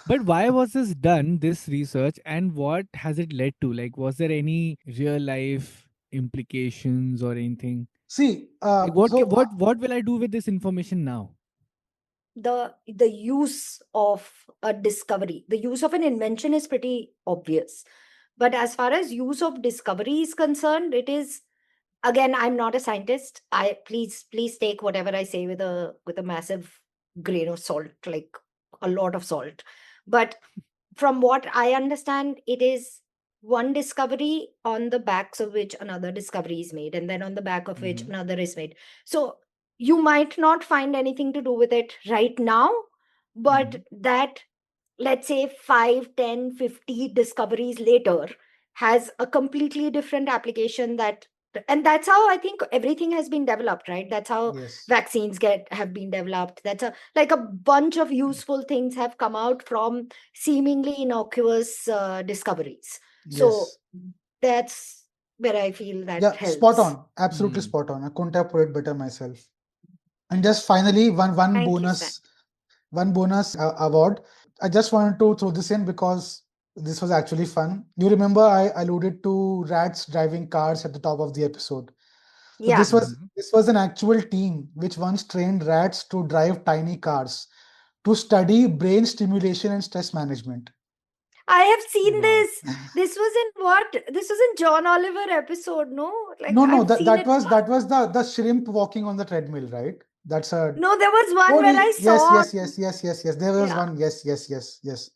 But why was this done, this research, and what has it led to? Like, was there any real life implications or anything? See, Like, what will I do with this information now? The use of a discovery, the use of an invention is pretty obvious. But as far as use of discovery is concerned, it is, again, I'm not a scientist. I please take whatever I say with a massive grain of salt, like a lot of salt. But from what I understand, it is one discovery on the backs of which another discovery is made, and then on the back of which Mhm. another is made. So you might not find anything to do with it right now, but that, let's say, 5, 10, 50 discoveries later has a completely different application. And that's how I think everything has been developed, right? That's how Yes. vaccines have been developed. That's a bunch of useful things have come out from seemingly innocuous discoveries. So Yes. that's where I feel that Yeah, spot helps. on. Absolutely Hmm. spot on. I couldn't have put it better myself. And just finally, Thank you, Stan. one bonus award. I just wanted to throw this in because This was actually fun. You remember I alluded to rats driving cars at the top of the episode. So Yeah. this was an actual team which once trained rats to drive tiny cars to study brain stimulation and stress management. I have seen Wow. this. This was in what? This was in John Oliver episode, no? Like No, no, I've seen it. that was the shrimp walking on the treadmill, right? That's a No, there was one where I yes, saw. yes. There was Yeah. one. Yes.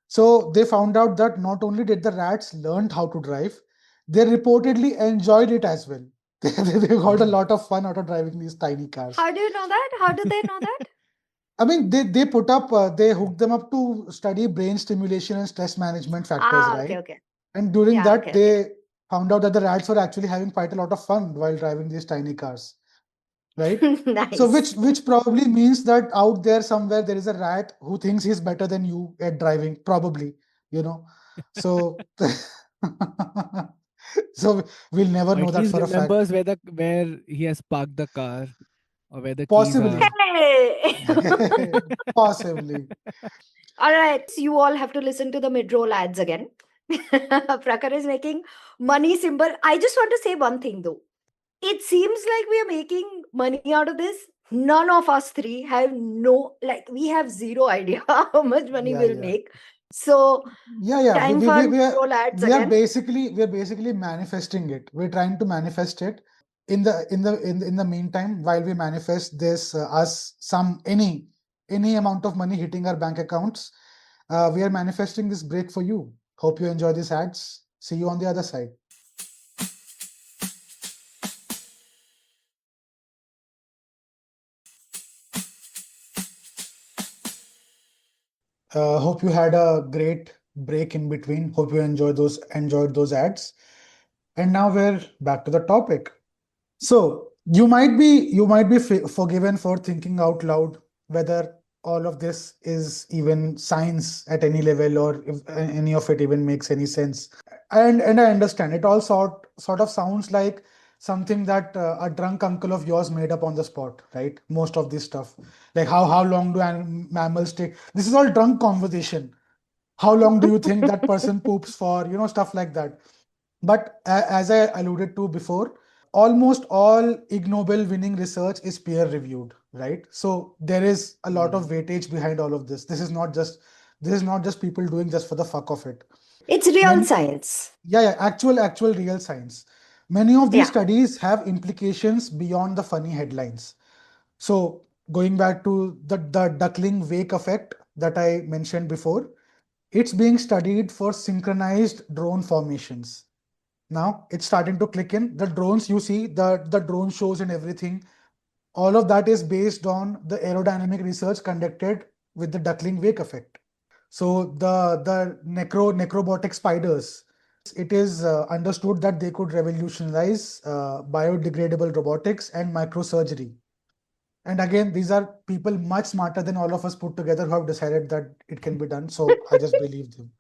So they found out that not only did the rats learn how to drive, they reportedly enjoyed it as well. They got a Oh. lot of fun out of driving these tiny cars. How do you know that? How do they know that? I mean, they put up, they hooked them up to study brain stimulation and stress management factors, Ah, okay, right? okay. And during Yeah, that, okay, okay. they found out that the rats were actually having quite a lot of fun while driving these tiny cars, right? So Nice. which probably means that out there somewhere there is a rat who thinks he's better than you at driving, probably, you know. So so we'll never Or know at that least for a fact. remembers where he has parked the car or where the keys are. Possibly. Hey! Possibly. All right, you all have to listen to the mid-roll ads again. Prakhar is making money symbol. I just want to say one thing though. It seems like we are making money out of this. None of us three have we have zero idea how much money Yeah, we'll yeah. make. So Yeah. time for mid-roll ads again. We are basically manifesting it. We're trying to manifest it. In the meantime, while we manifest this, us some any amount of money hitting our bank accounts, we are manifesting this break for you. Hope you enjoy these ads. See you on the other side. Hope you had a great break in between. Hope you enjoyed those ads. And now we're back to the topic. So you might be forgiven for thinking out loud whether all of this is even science at any level or if any of it even makes any sense. And I understand it all sort of sounds like something that a drunk uncle of yours made up on the spot, right? Most of this stuff, like how long do mammals take? This is all drunk conversation. How long do you think that person poops for? Stuff like that. But as I alluded to before, almost all Ig Nobel winning research is peer reviewed, right? So there is a lot of Hmm. weightage behind all of this. This is not just people doing just for the fuck of it. It's real Many, science. yeah, actual real science. Many of these Yeah. studies have implications beyond the funny headlines. So going back to the duckling wake effect that I mentioned before, it's being studied for synchronized drone formations. Now it's starting to click in. The drones you see, the drone shows and everything, all of that is based on the aerodynamic research conducted with the duckling wake effect. So the necrobotic spiders, it is understood that they could revolutionize biodegradable robotics and microsurgery. And again, these are people much smarter than all of us put together who have decided that it can be done. So I just believe them.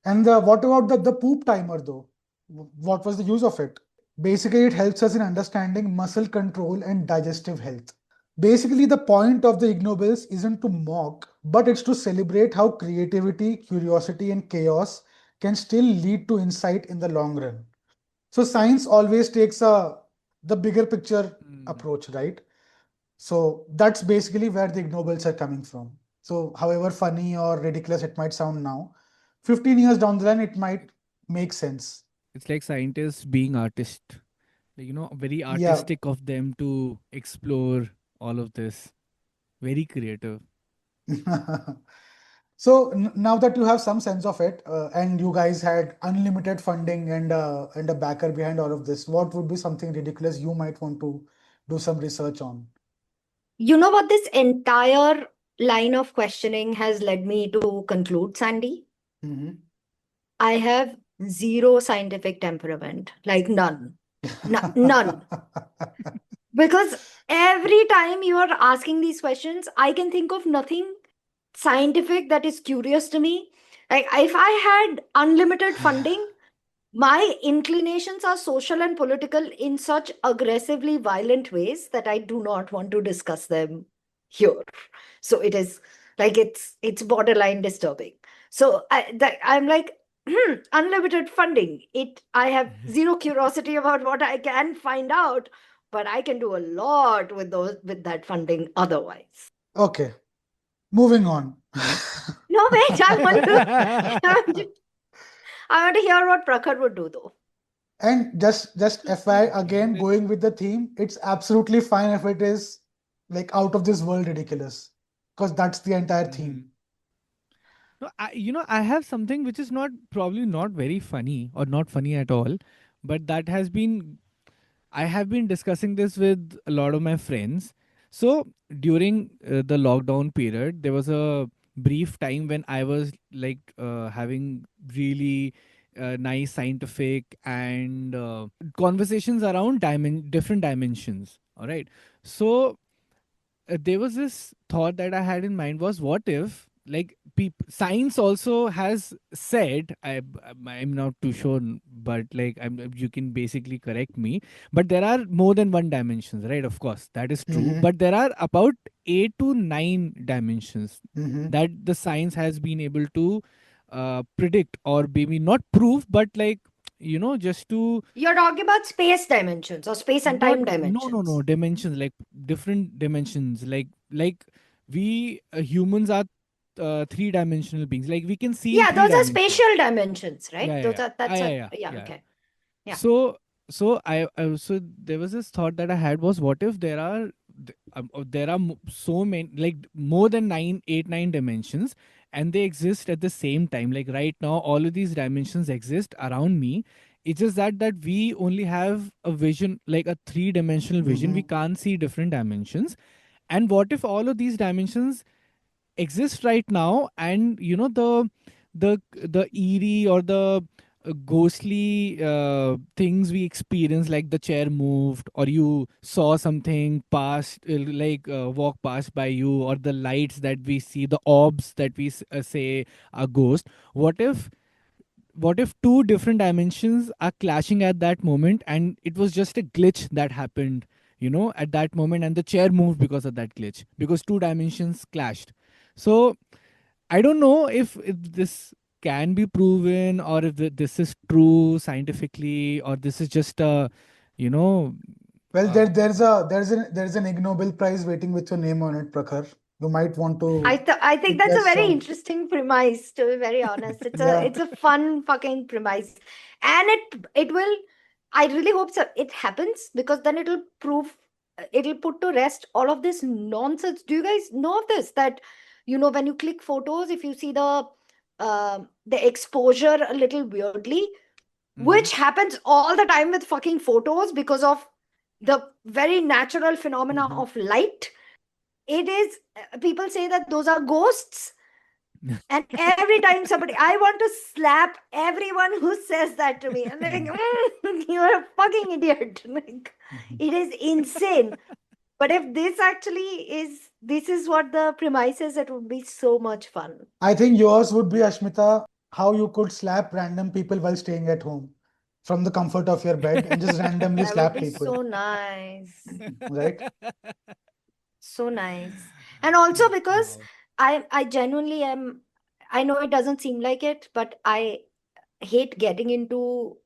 And what about the poop timer though? What was the use of it? Basically, it helps us in understanding muscle control and digestive health. Basically, the point of the Ig Nobels isn't to mock, but it's to celebrate how creativity, curiosity, and chaos can still lead to insight in the long run. So science always takes the bigger picture Hmm. approach, right? So that's basically where the Ig Nobels are coming from. So however funny or ridiculous it might sound now, 15 years down the line, it might make sense. It's like scientists being artists. Like, very Yeah. artistic of them to explore all of this. Very creative. So now that you have some sense of it, and you guys had unlimited funding and a backer behind all of this, what would be something ridiculous you might want to do some research on? You know what this entire line of questioning has led me to conclude, Sandy? Mhm. I have zero scientific temperament, like none. None. Because every time you are asking these questions, I can think of nothing scientific that is curious to me. Like, if I had unlimited funding, my inclinations are social and political in such aggressively violent ways that I do not want to discuss them here. So it is like it's borderline disturbing. So I'm like, unlimited funding. I have zero curiosity about what I can find out, but I can do a lot with that funding otherwise. Okay, moving on. No, wait, I want to hear what Prakhar would do though. And just FYI, again, going with the theme, it's absolutely fine if it is like out of this world ridiculous, because that's the entire theme. No, I have something which is not probably not very funny or not funny at all, but that has been I have been discussing this with a lot of my friends. So during the lockdown period, there was a brief time when I was like having really nice scientific and conversations around different dimensions. All right. So there was this thought that I had in mind was what if like science also has said I'm not too sure but like you can basically correct me, but there are more than one dimensions, right? Of course that is true, Mm-hmm. but there are about 8 to 9 dimensions Mm-hmm. that the science has been able to predict or maybe not prove but like just to You're talking about space dimensions or space and not time no dimensions. dimensions, like different dimensions, like we humans are three-dimensional beings, like we can see in Yeah, three those are dimensions. spatial dimensions, right? Yeah, yeah, Those yeah. are Ah, that's yeah, a yeah, yeah, yeah. okay. Yeah. So there was this thought that I had was what if there are so many, like more than 9 dimensions, and they exist at the same time. Like right now, all of these dimensions exist around me. It's just that we only have a vision, like a three-dimensional vision. We Mm-hmm. can't see different dimensions. And what if all of these dimensions exist right now, and the eerie or the ghostly things we experience, like the chair moved or you saw something past walk past by you, or the lights that we see, the orbs that we say are ghost. What if two different dimensions are clashing at that moment, and it was just a glitch that happened at that moment, and the chair moved because of that glitch, because two dimensions clashed. So I don't know if this can be proven, or if this is true scientifically, or this is just a you know Well, uh, there's an Ig Nobel Prize waiting with your name on it, Prakhar. You might want to I think that's a guess very some. interesting premise, to be very honest. Yeah. It's a fun fucking premise. And it will, I really hope so it happens, because then it'll put to rest all of this nonsense. Do you guys know of this? That when you click photos, if you see the exposure a little weirdly, mhm. which happens all the time with fucking photos because of the very natural phenomena Mm-hmm. of light. It is, people say that those are ghosts, and every time somebody, I want to slap everyone who says that to me. I'm like, you're a fucking idiot. Like, it is insane. But if this is what the premise is, it would be so much fun. I think yours would be, Ashmita, how you could slap random people while staying at home from the comfort of your bed and just randomly That would slap be people, so nice. right? So nice. And also because Wow. I genuinely am, I know it doesn't seem like it, but I hate getting into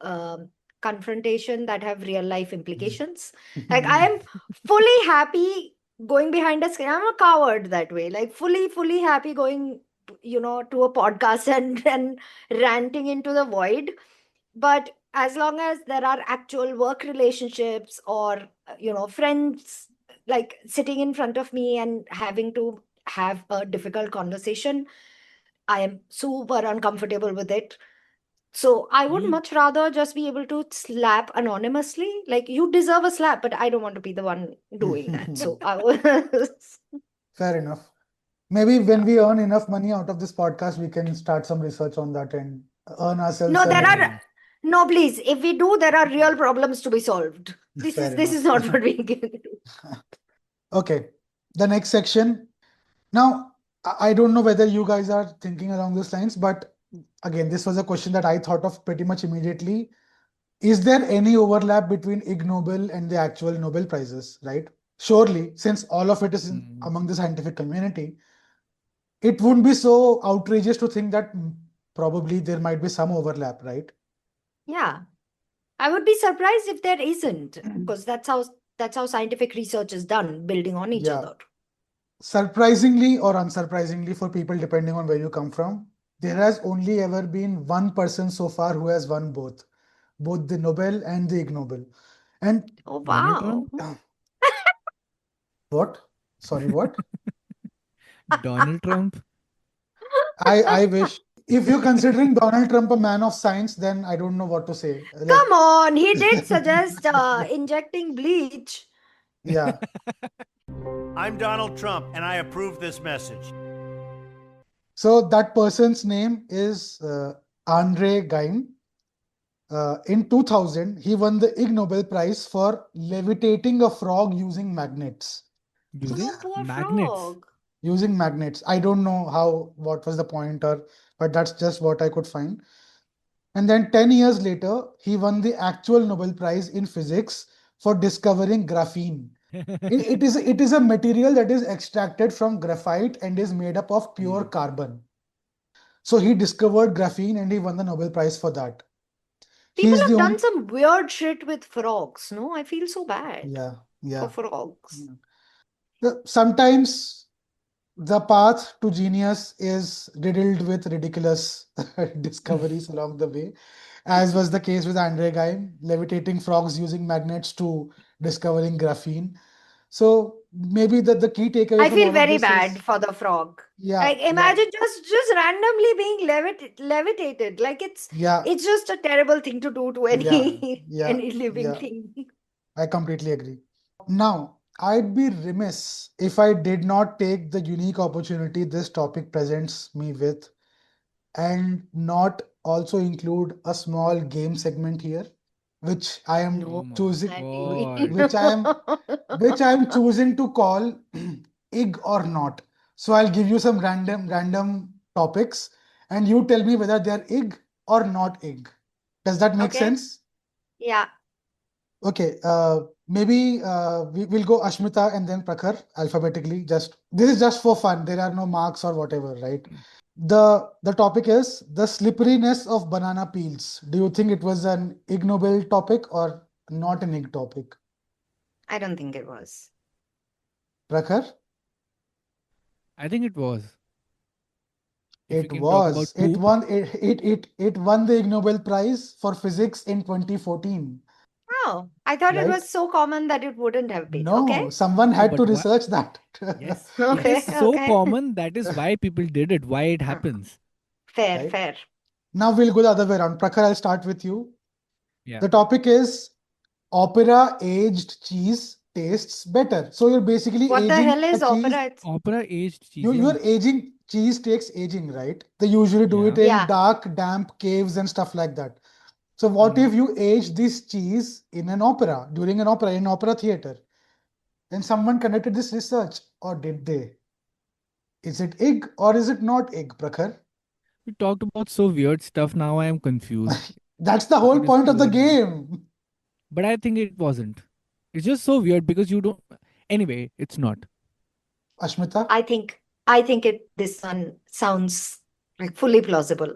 confrontation that have real life implications. Like, I am fully happy going behind a screen. I'm a coward that way. Like, fully happy going, to a podcast and ranting into the void. But as long as there are actual work relationships, or friends like sitting in front of me and having to have a difficult conversation, I am super uncomfortable with it. So I would You much rather just be able to slap anonymously. Like, you deserve a slap, but I don't want to be the one doing that. So I was, Fair enough. Maybe when yeah. we earn enough money out of this podcast, we can start some research on that and earn ourselves No, a there are living. Hmm. no, please. If we do, there are real problems to be solved. This Fair is this is enough. not what we can do. Okay, the next section. Now, I don't know whether you guys are thinking along those lines, but again, this was a question that I thought of pretty much immediately. Is there any overlap between Ig Nobel and the actual Nobel Prizes, right? Surely, since all of it is Hmm. among the scientific community, it wouldn't be so outrageous to think that probably there might be some overlap, right? Yeah. I would be surprised if there isn't, because that's how scientific research is done, building on each Yeah. other. Surprisingly or unsurprisingly for people, depending on where you come from, there has only ever been one person so far who has won both the Nobel and the Ig Nobel. And Oh Donald wow. Trump? what? Sorry, what? Donald Trump? I wish. If you're considering Donald Trump a man of science, then I don't know what to say. Come on, he did suggest injecting bleach. Yeah. I'm Donald Trump, and I approve this message. So that person's name is Andre Geim. In 2000, he won the Ig Nobel Prize for levitating a frog using magnets. Using Oh, poor magnets. frog. Using magnets. I don't know what was the pointer, but that's just what I could find. And then 10 years later, he won the actual Nobel Prize in physics for discovering graphene. It is a material that is extracted from graphite and is made up of pure carbon. So he discovered graphene and he won the Nobel Prize for that. People He's the have only done some weird shit with frogs, no? I feel so bad yeah. for frogs. Sometimes the path to genius is riddled with ridiculous discoveries along the way, as was the case with Andre Geim, levitating frogs using magnets to discovering graphene. So maybe the key takeaway I from feel all of very this bad is, for the frog. yeah, Like imagine just randomly being levitated. Like yeah, it's just a terrible thing to do to yeah, any yeah, any living yeah, thing. I completely agree. Now, I'd be remiss if I did not take the unique opportunity this topic presents me with and not also include a small game segment here, which I am Oh No, my choosing, Andy. God. which I am choosing to call Ig or not. So I'll give you some random topics, and you tell me whether they are Ig or not Ig. Does that make Okay. sense? Yeah. Okay, maybe we'll go Ashmita and then Prakhar alphabetically. Just this is just for fun. There are no marks or whatever, right? The topic is the slipperiness of banana peels. Do you think it was an Ig Nobel topic or not an Ig topic? I don't think it was. Prakhar? I think it was. If we It can talk about was. poop. It won the Ig Nobel Prize for physics in 2014, Oh, I thought it right? was so common that it wouldn't have been. No, Okay. someone No, had but to why? research that. Yes, it is Okay. so Okay. common. That is why people did it, why it Uh, happens. Fair, Right? fair. Now we'll go the other way around. Prakhar, I'll start with you. Yeah. The topic is opera aged cheese tastes better. So you're basically What the aging hell a is cheese. opera? Opera aged cheese, yeah. You're aging cheese takes aging, right? They usually do it Yeah. in Yeah. dark, damp caves and stuff like that. So what Mm. if you age this cheese in an opera, during an opera, in opera theater? And someone conducted this research, or did they? Is it Ig or is it not Ig, Prakhar? We talked about so weird stuff. Now I am confused. That's the If whole it is point of too the early. game. But I think it wasn't. It's just so weird because you don't. Anyway, it's not. Ashmita, I think this one sounds like fully plausible.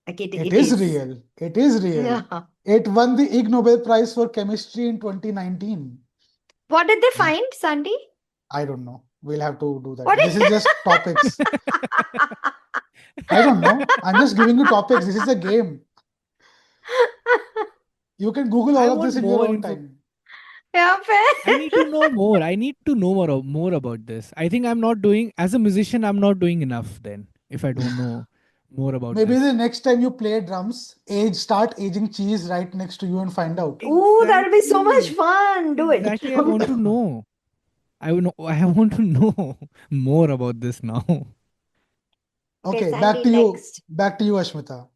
Like it it is is. real. It is real. Yeah. It won the Ig Nobel Prize for Chemistry in 2019. What did they find, Sandy? I don't know. We'll have to do What that. This is just topics. I don't know. I'm just giving you topics. This is a game. You can Google I all of want this in your more own info. time. Yeah, I need fair. to know more. I need to know more about this. I think I'm not doing, as a musician, I'm not doing enough then if I don't know more about Maybe the this. next time you play drums, start aging cheese right next to you and find out. Ooh, that'll be so much Exactly. fun. Do it. Exactly. I want to know. I want to know more about this now. Okay, Okay, Sandy, back to you. next. Back to you, Ashmita.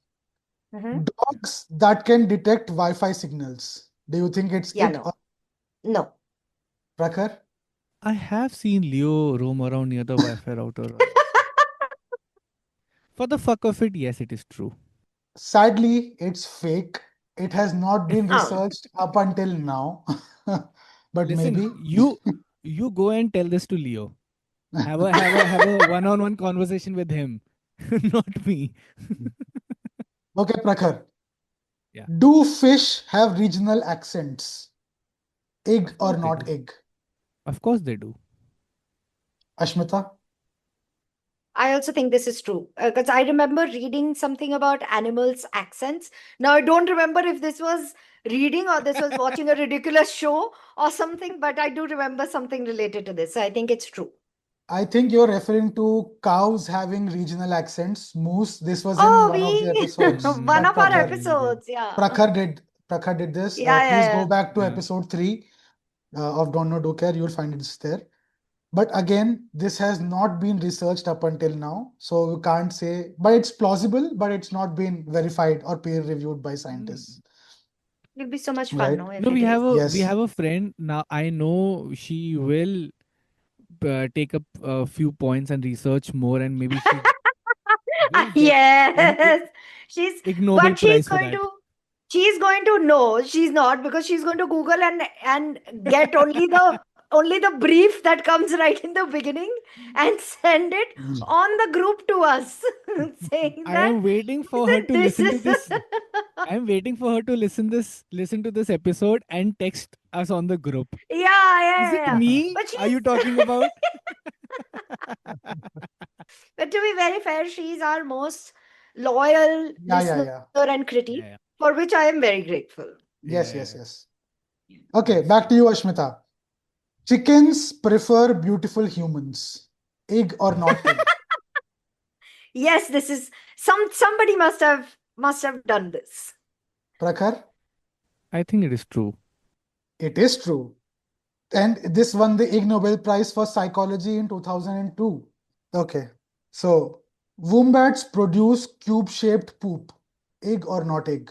Hmm. Dogs that can detect Wi-Fi signals. Do you think it's Yeah, Ig no. or No. Prakhar? I have seen Leo roam around near the Wi-Fi router. For the fuck of it, yes, it is true. Sadly, it's fake. It has not been Oh. researched up until now. But Listen, maybe. you go and tell this to Leo. Have a one-on-one conversation with him, not me. Okay, Prakhar. Yeah. Do fish have regional accents? Ig Of or course they not do. ig? Of course they do. Ashmita? I also think this is true because I remember reading something about animals' accents. Now, I don't remember if this was reading or this was watching a ridiculous show or something, but I do remember something related to this. So I think it's true. I think you're referring to cows having regional accents. Moose, this was in Oh, one of the we episodes one that of our Really did. episodes. Yeah. Prakhar did this. Yeah, Please yeah, go yeah. back to Yeah. episode 3 of Don't Know Do Care. You'll find it there. But again, this has not been researched up until now. So you can't say, but it's plausible, but it's not been verified or peer reviewed by scientists. It'll be so much fun, Right? no, if No, it is. we Yes. have a friend now. I know she will take up a few points and research more, and maybe she will get an Yes. She's Ig Nobel but Prize for that. she's going to know she's not because she's going to Google and get only the brief that comes right in the beginning and send it on the group to us saying I that am waiting for her that to this listen to is this. I am waiting for her to listen to this episode and text us on the group. yeah, Is yeah, it yeah. me? But Are you she's talking about? but to be very fair, she's our most loyal listener Yeah. and critique, Yeah, for which I am very grateful. yeah. Yes. Okay, That's back true. to you, Ashmita. Chickens prefer beautiful humans. Ig or not ig? Yes, this is somebody must have done this. Prakhar, I think it is true. it is true. And this won the Ig Nobel Prize for Psychology in 2002. Okay, so wombats produce cube-shaped poop. Ig or not ig?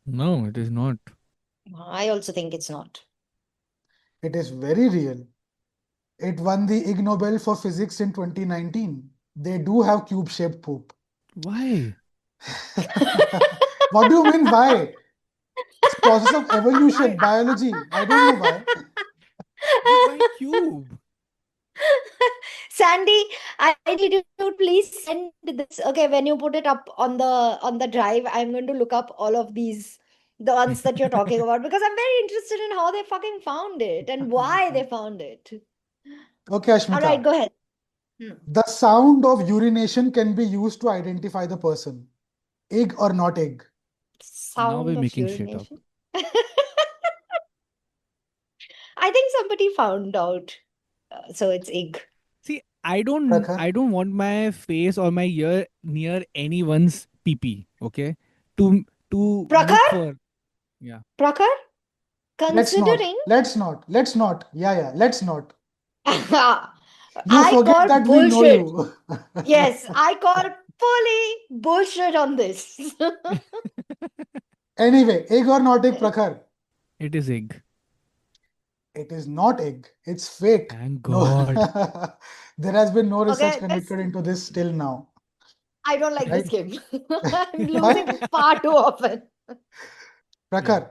No, it is not. I also think it's not. It is very real. It won the Ig Nobel for Physics in 2019. They do have cube-shaped poop. Why? What do you mean why? It's process of evolution, Why? biology. I don't know why. But why cube? Sandy, I need you to please send this. Okay, when you put it up on the drive, I'm going to look up all of these, the ones that you're talking about, because I'm very interested in how they fucking found it and why they found it. Okay, All right, Ashmita. go ahead. Hmm. The sound of urination can be used to identify the person. Ig or not ig? Now Sound we're of making shit up. urination. I think somebody found out. So it's Ig. See, Prakhar? I don't want my face or my ear near anyone's pee. Okay, to look Prakhar? for. Yeah. Prakhar? Let's not. Considering Let's not. Yeah. Let's not. You I forget call that we know bullshit. you. Yes, I call fully bullshit on this. Anyway, ig or not ig, Prakhar? It is Ig. It is not ig. It's fake. Thank No, God. there has been no research Okay, this conducted into this till now. I don't like Right? this game. I'm Why? losing far too often. Yeah. Prakhar,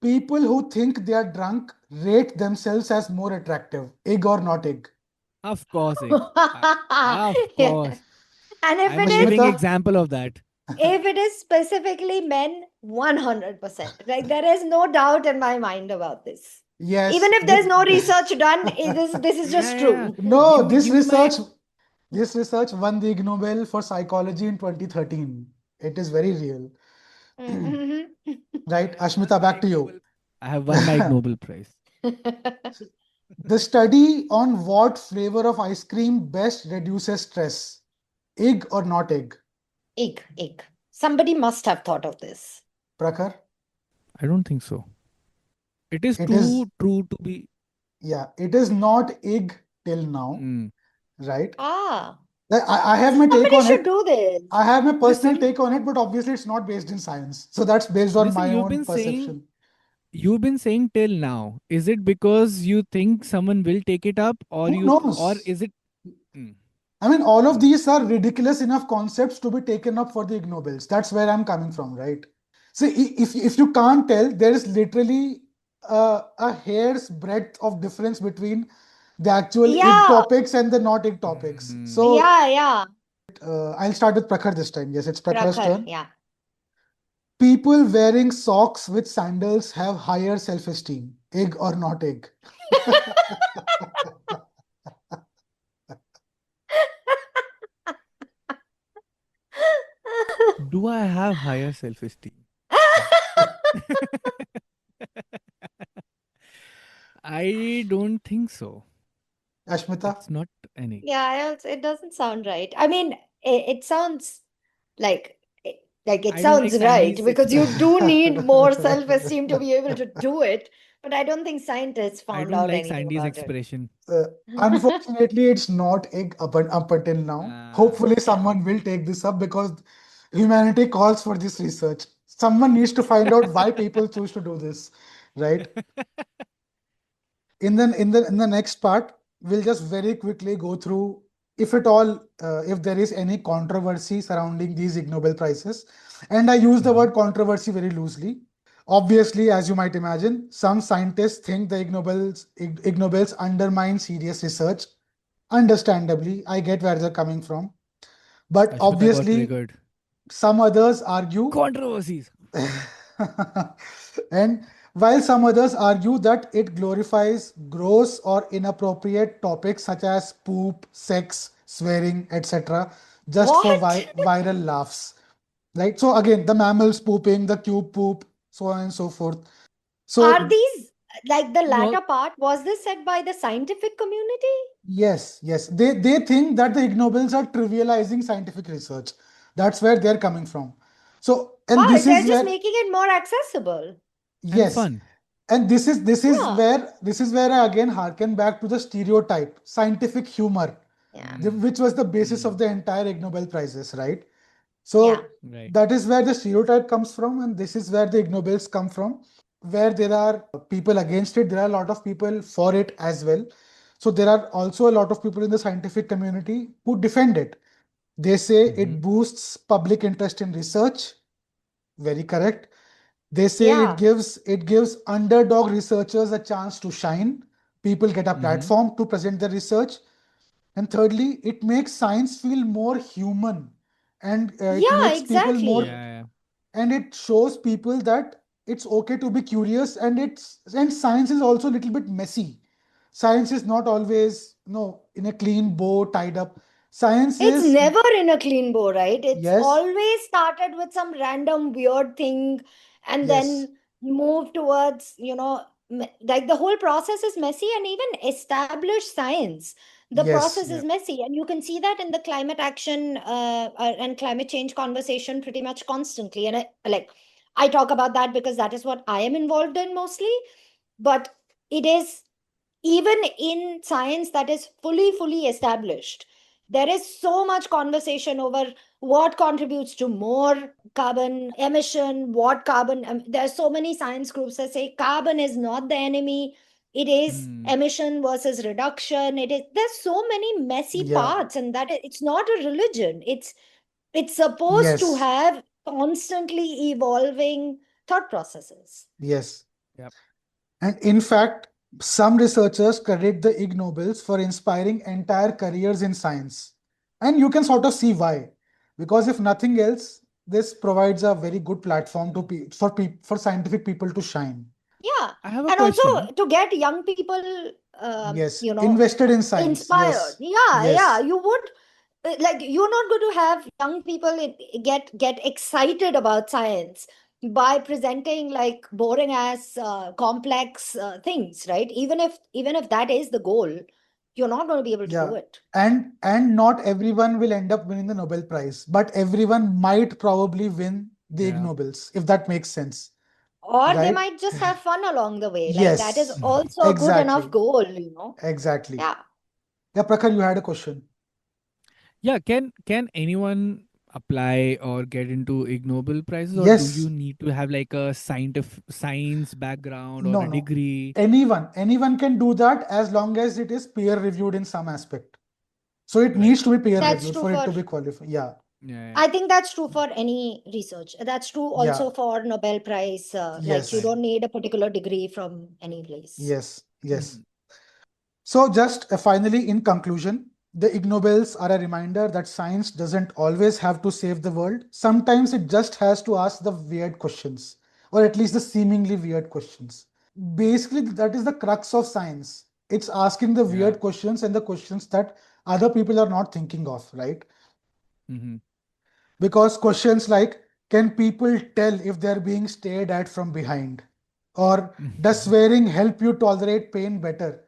people who think they are drunk rate themselves as more attractive. Ig or not ig? Of course, Ig. Of Yeah. course. And if I'm a it is living Ashmita? example of that. if it is specifically men, 100%. Like there is no doubt in my mind about this. Yes. Even if there's no research done, this is Yeah, just yeah. true. No, Give me my. this research won the Ig Nobel for Psychology in 2013. It is very real. Mhm. Right, I have won Ashmita, my back Ig to you. Nobel. I have won my Ig Nobel Prize. The study on what flavor of ice cream best reduces stress. Ig or not ig? Ig. Somebody must have thought of this. Prakhar? I don't think so. It is It is, too true to be. yeah, it is not ig till now, Mm. right? Ah, I have my take somebody on should it. do this. I have my personal Listen, take on it, but obviously it's not based in science. So that's based on listen. my own perception. You've been saying till now. Is it because you think someone will take it up, Who or knows? is it? Mm, I mean, all of mm. these are ridiculous enough concepts to be taken up for the Ig Nobels. That's where I'm coming from, right? See, if you can't tell, there is literally a hair's breadth of difference between the actual ig Yeah. topics and the not ig topics. Hmm. So Yeah. I'll start with Prakhar this time. Yes, it's Prakhar's Prakhar, turn. yeah. People wearing socks with sandals have higher self-esteem. Ig or not ig? Do I have higher self-esteem? I don't think so. Ashmita? It's not any. Yeah, it doesn't sound right. I mean, it sounds like it I don't like sounds right Sandy's because you do need expression. more self-esteem to be able to do it. But I don't think scientists I found don't out like anything Sandy's about it. expression. Unfortunately, it's not up until now. Hopefully, Yeah. someone will take this up because humanity calls for this research. Someone needs to find out why people choose to do this, right? In the next part, we'll just very quickly go through, if at all, if there is any controversy surrounding these Ig Nobel prizes, and I use the Mhm. word controversy very loosely. Obviously, as you might imagine, some scientists think the Ig Nobels undermine serious research. Understandably, I get where they're coming from, but Ashmita got obviously, triggered. some others argue. Controversies. And while some others argue that it glorifies gross or inappropriate topics such as poop, sex, swearing, etc., just for What? viral laughs. Right? So, again, the mammals pooping, the cube poop, so on and so forth. Are So, these like the No. latter part? Was this said by the scientific community? yes, they think that the Ig Nobels are trivializing scientific research. That's where they're coming from. So, and Why? this They're is just where, making it more accessible. And yes, fun. and Yeah. this is where I again harken back to the stereotype, scientific humor, Yeah. which was the basis of Mm. the entire Ig Nobel prizes, right? Yeah. So Right. that is where the stereotype comes from, and this is where the Ig Nobels come from. Where there are people against it, there are a lot of people for it as well. So there are also a lot of people in the scientific community who defend it. They say Mhm. it boosts public interest in research. Very correct. They say Yeah. it gives underdog researchers a chance to shine. People get a Mhm. platform to present their research. And thirdly, it makes science feel more human, and it Yeah, makes people more, exactly. Yeah. and it shows people that it's okay to be curious, and science is also a little bit messy. Science is not always, in a clean bow tied up. Science It's is, never in a clean bow, right? It's yes, always started with some random weird thing and yes, then move towards, like the whole process is messy, and even established science, the yes, process is Yep. messy. And you can see that in the climate action and climate change conversation pretty much constantly. And I talk about that because that is what I am involved in mostly. But it is even in science that is fully established, there is so much conversation over what contributes to more carbon emission, what carbon there are so many science groups that say carbon is not the enemy, it is Hmm. emission versus reduction. It is, there's so many messy yeah, parts, and that it's not a religion. It's supposed to yes, have constantly evolving thought processes. yes. Yep. And in fact, some researchers credit the Ig Nobels for inspiring entire careers in science. And you can sort of see why. Because if nothing else, this provides a very good platform for scientific people to shine. Yeah. I have a And also question. to get young people, Yes, invested in science. inspired. Yes, Yeah. yes, You would, like, you're not going to have young people get excited about science by presenting like boring ass complex things, right? Even if that is the goal, you're not going to be able to do yeah. it. And not everyone will end up winning the Nobel Prize, but everyone might probably win the Ig Yeah. Nobels, if that makes sense. Or they Right? might just have fun along the way. Like that is Yes, also a good enough exactly. goal. Exactly. Yeah. Yeah, Prakhar, you had a question. Yeah. Can anyone apply or get into Ig Nobel prizes, or do you Yes, need to have like a science background or no, a no. degree? Anyone can do that as long as it is peer reviewed in some aspect. So it Right. needs to be peer That's reviewed true for it for to be qualified. Yeah, Yeah. I think that's true for any research. That's true yeah, also for Nobel Prize. Like you yes, Right. don't need a particular degree from any place. yes, Hmm. yes. So, just finally, in conclusion, the Ig Nobels are a reminder that science doesn't always have to save the world. Sometimes it just has to ask the weird questions, or at least the seemingly weird questions. Basically, that is the crux of science. It's asking the Yeah. weird questions and the questions that other people are not thinking of, right? Mm-hmm. Because questions like, can people tell if they're being stared at from behind? Or does swearing help you tolerate pain better?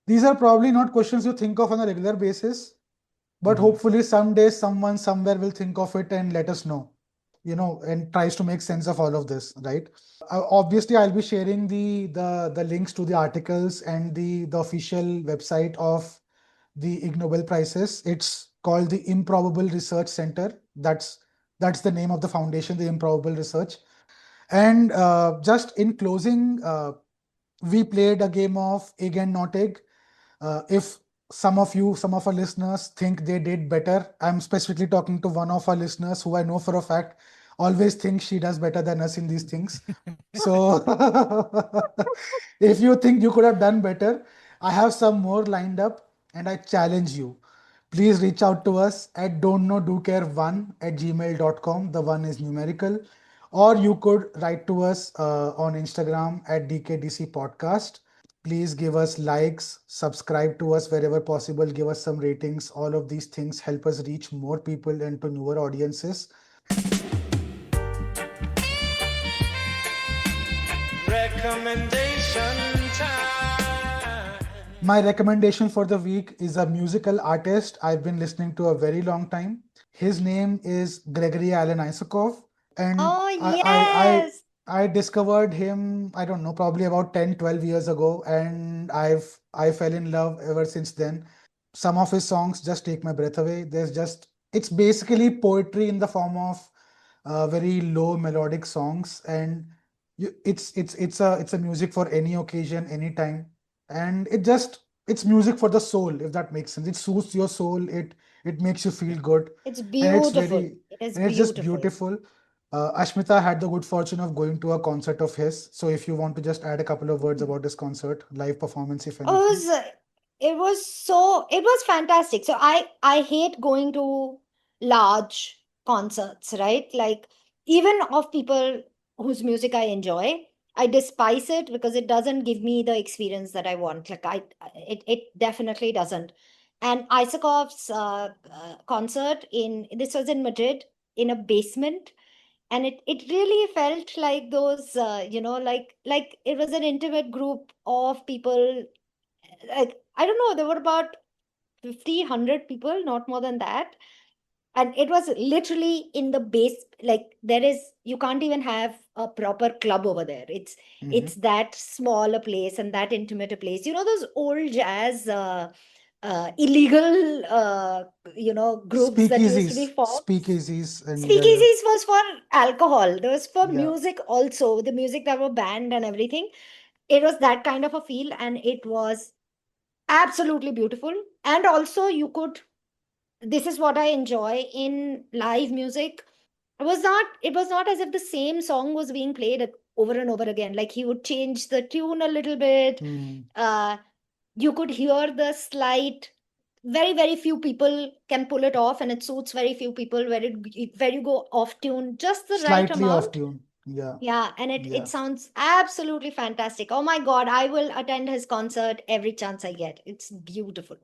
These are probably not questions you think of on a regular basis, but Mm-hmm. hopefully someday someone somewhere will think of it and let us know, and tries to make sense of all of this, right? Obviously, I'll be sharing the links to the articles and the official website of the Ig Nobel Prizes. It's called the Improbable Research Center. That's the name of the foundation, the Improbable Research. And just in closing, we played a game of Ig and Not Ig. If some of our listeners think they did better, I'm specifically talking to one of our listeners who I know for a fact always thinks she does better than us in these things. So if you think you could have done better, I have some more lined up and I challenge you. Please reach out to us at don'tknowdocare1@gmail.com. The one is numerical. Or you could write to us on Instagram at DKDC Podcast. Please give us likes, subscribe to us wherever possible, give us some ratings. All of these things help us reach more people and to newer audiences. Recommendation time. My recommendation for the week is a musical artist I've been listening to a very long time. His name is Gregory Alan Isakov, and Oh, I I I, yes. I discovered him, I don't know, probably about 10, 12 years ago, and I fell in love ever since then. Some of his songs just take my breath away. It's basically poetry in the form of very low melodic songs, and it's a music for any occasion, any time, and it's music for the soul, if that makes sense. It soothes your soul. It makes you feel good, It's and beautiful. It is it's just beautiful. beautiful. Ashmita had the good fortune of going to a concert of his. So if you want to just add a couple of words about this concert, live performance, if It anything. was it was fantastic. So I hate going to large concerts, right? Like even of people whose music I enjoy, I despise it because it doesn't give me the experience that I want. Like it definitely doesn't. And Isakov's concert in this was in Madrid in a basement, and it really felt like those like it was an intimate group of people. Like I don't know, there were about 50 100 people, not more than that, and it was literally in the base. Like there is, you can't even have a proper club over there. It's that small a place and that intimate a place, those old jazz illegal groups that used to be formed. Speakeasies, and yeah, yeah, Speakeasies was for alcohol, there was for yeah. music also, the music that were banned and everything. It was that kind of a feel, and it was absolutely beautiful. And also you could, this is what I enjoy in live music. It was not as if the same song was being played over and over again. Like he would change the tune a little bit. Hmm. uh you could hear the slight, very very few people can pull it off, and it suits very few people where you go off tune just the right Slightly off amount. tune. Yeah, Yeah, and it yeah. sounds absolutely fantastic. Oh my God, I will attend his concert every chance I get. It's beautiful.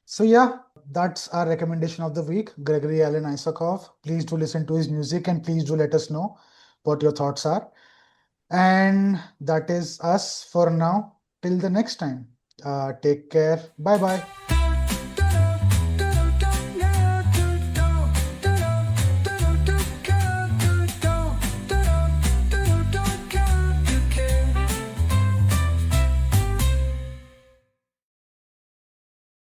So yeah, that's our recommendation of the week, Gregory Alan Isakov. Please do listen to his music and please do let us know what your thoughts are. And that is us for now. Till the next time. Take care. Bye bye.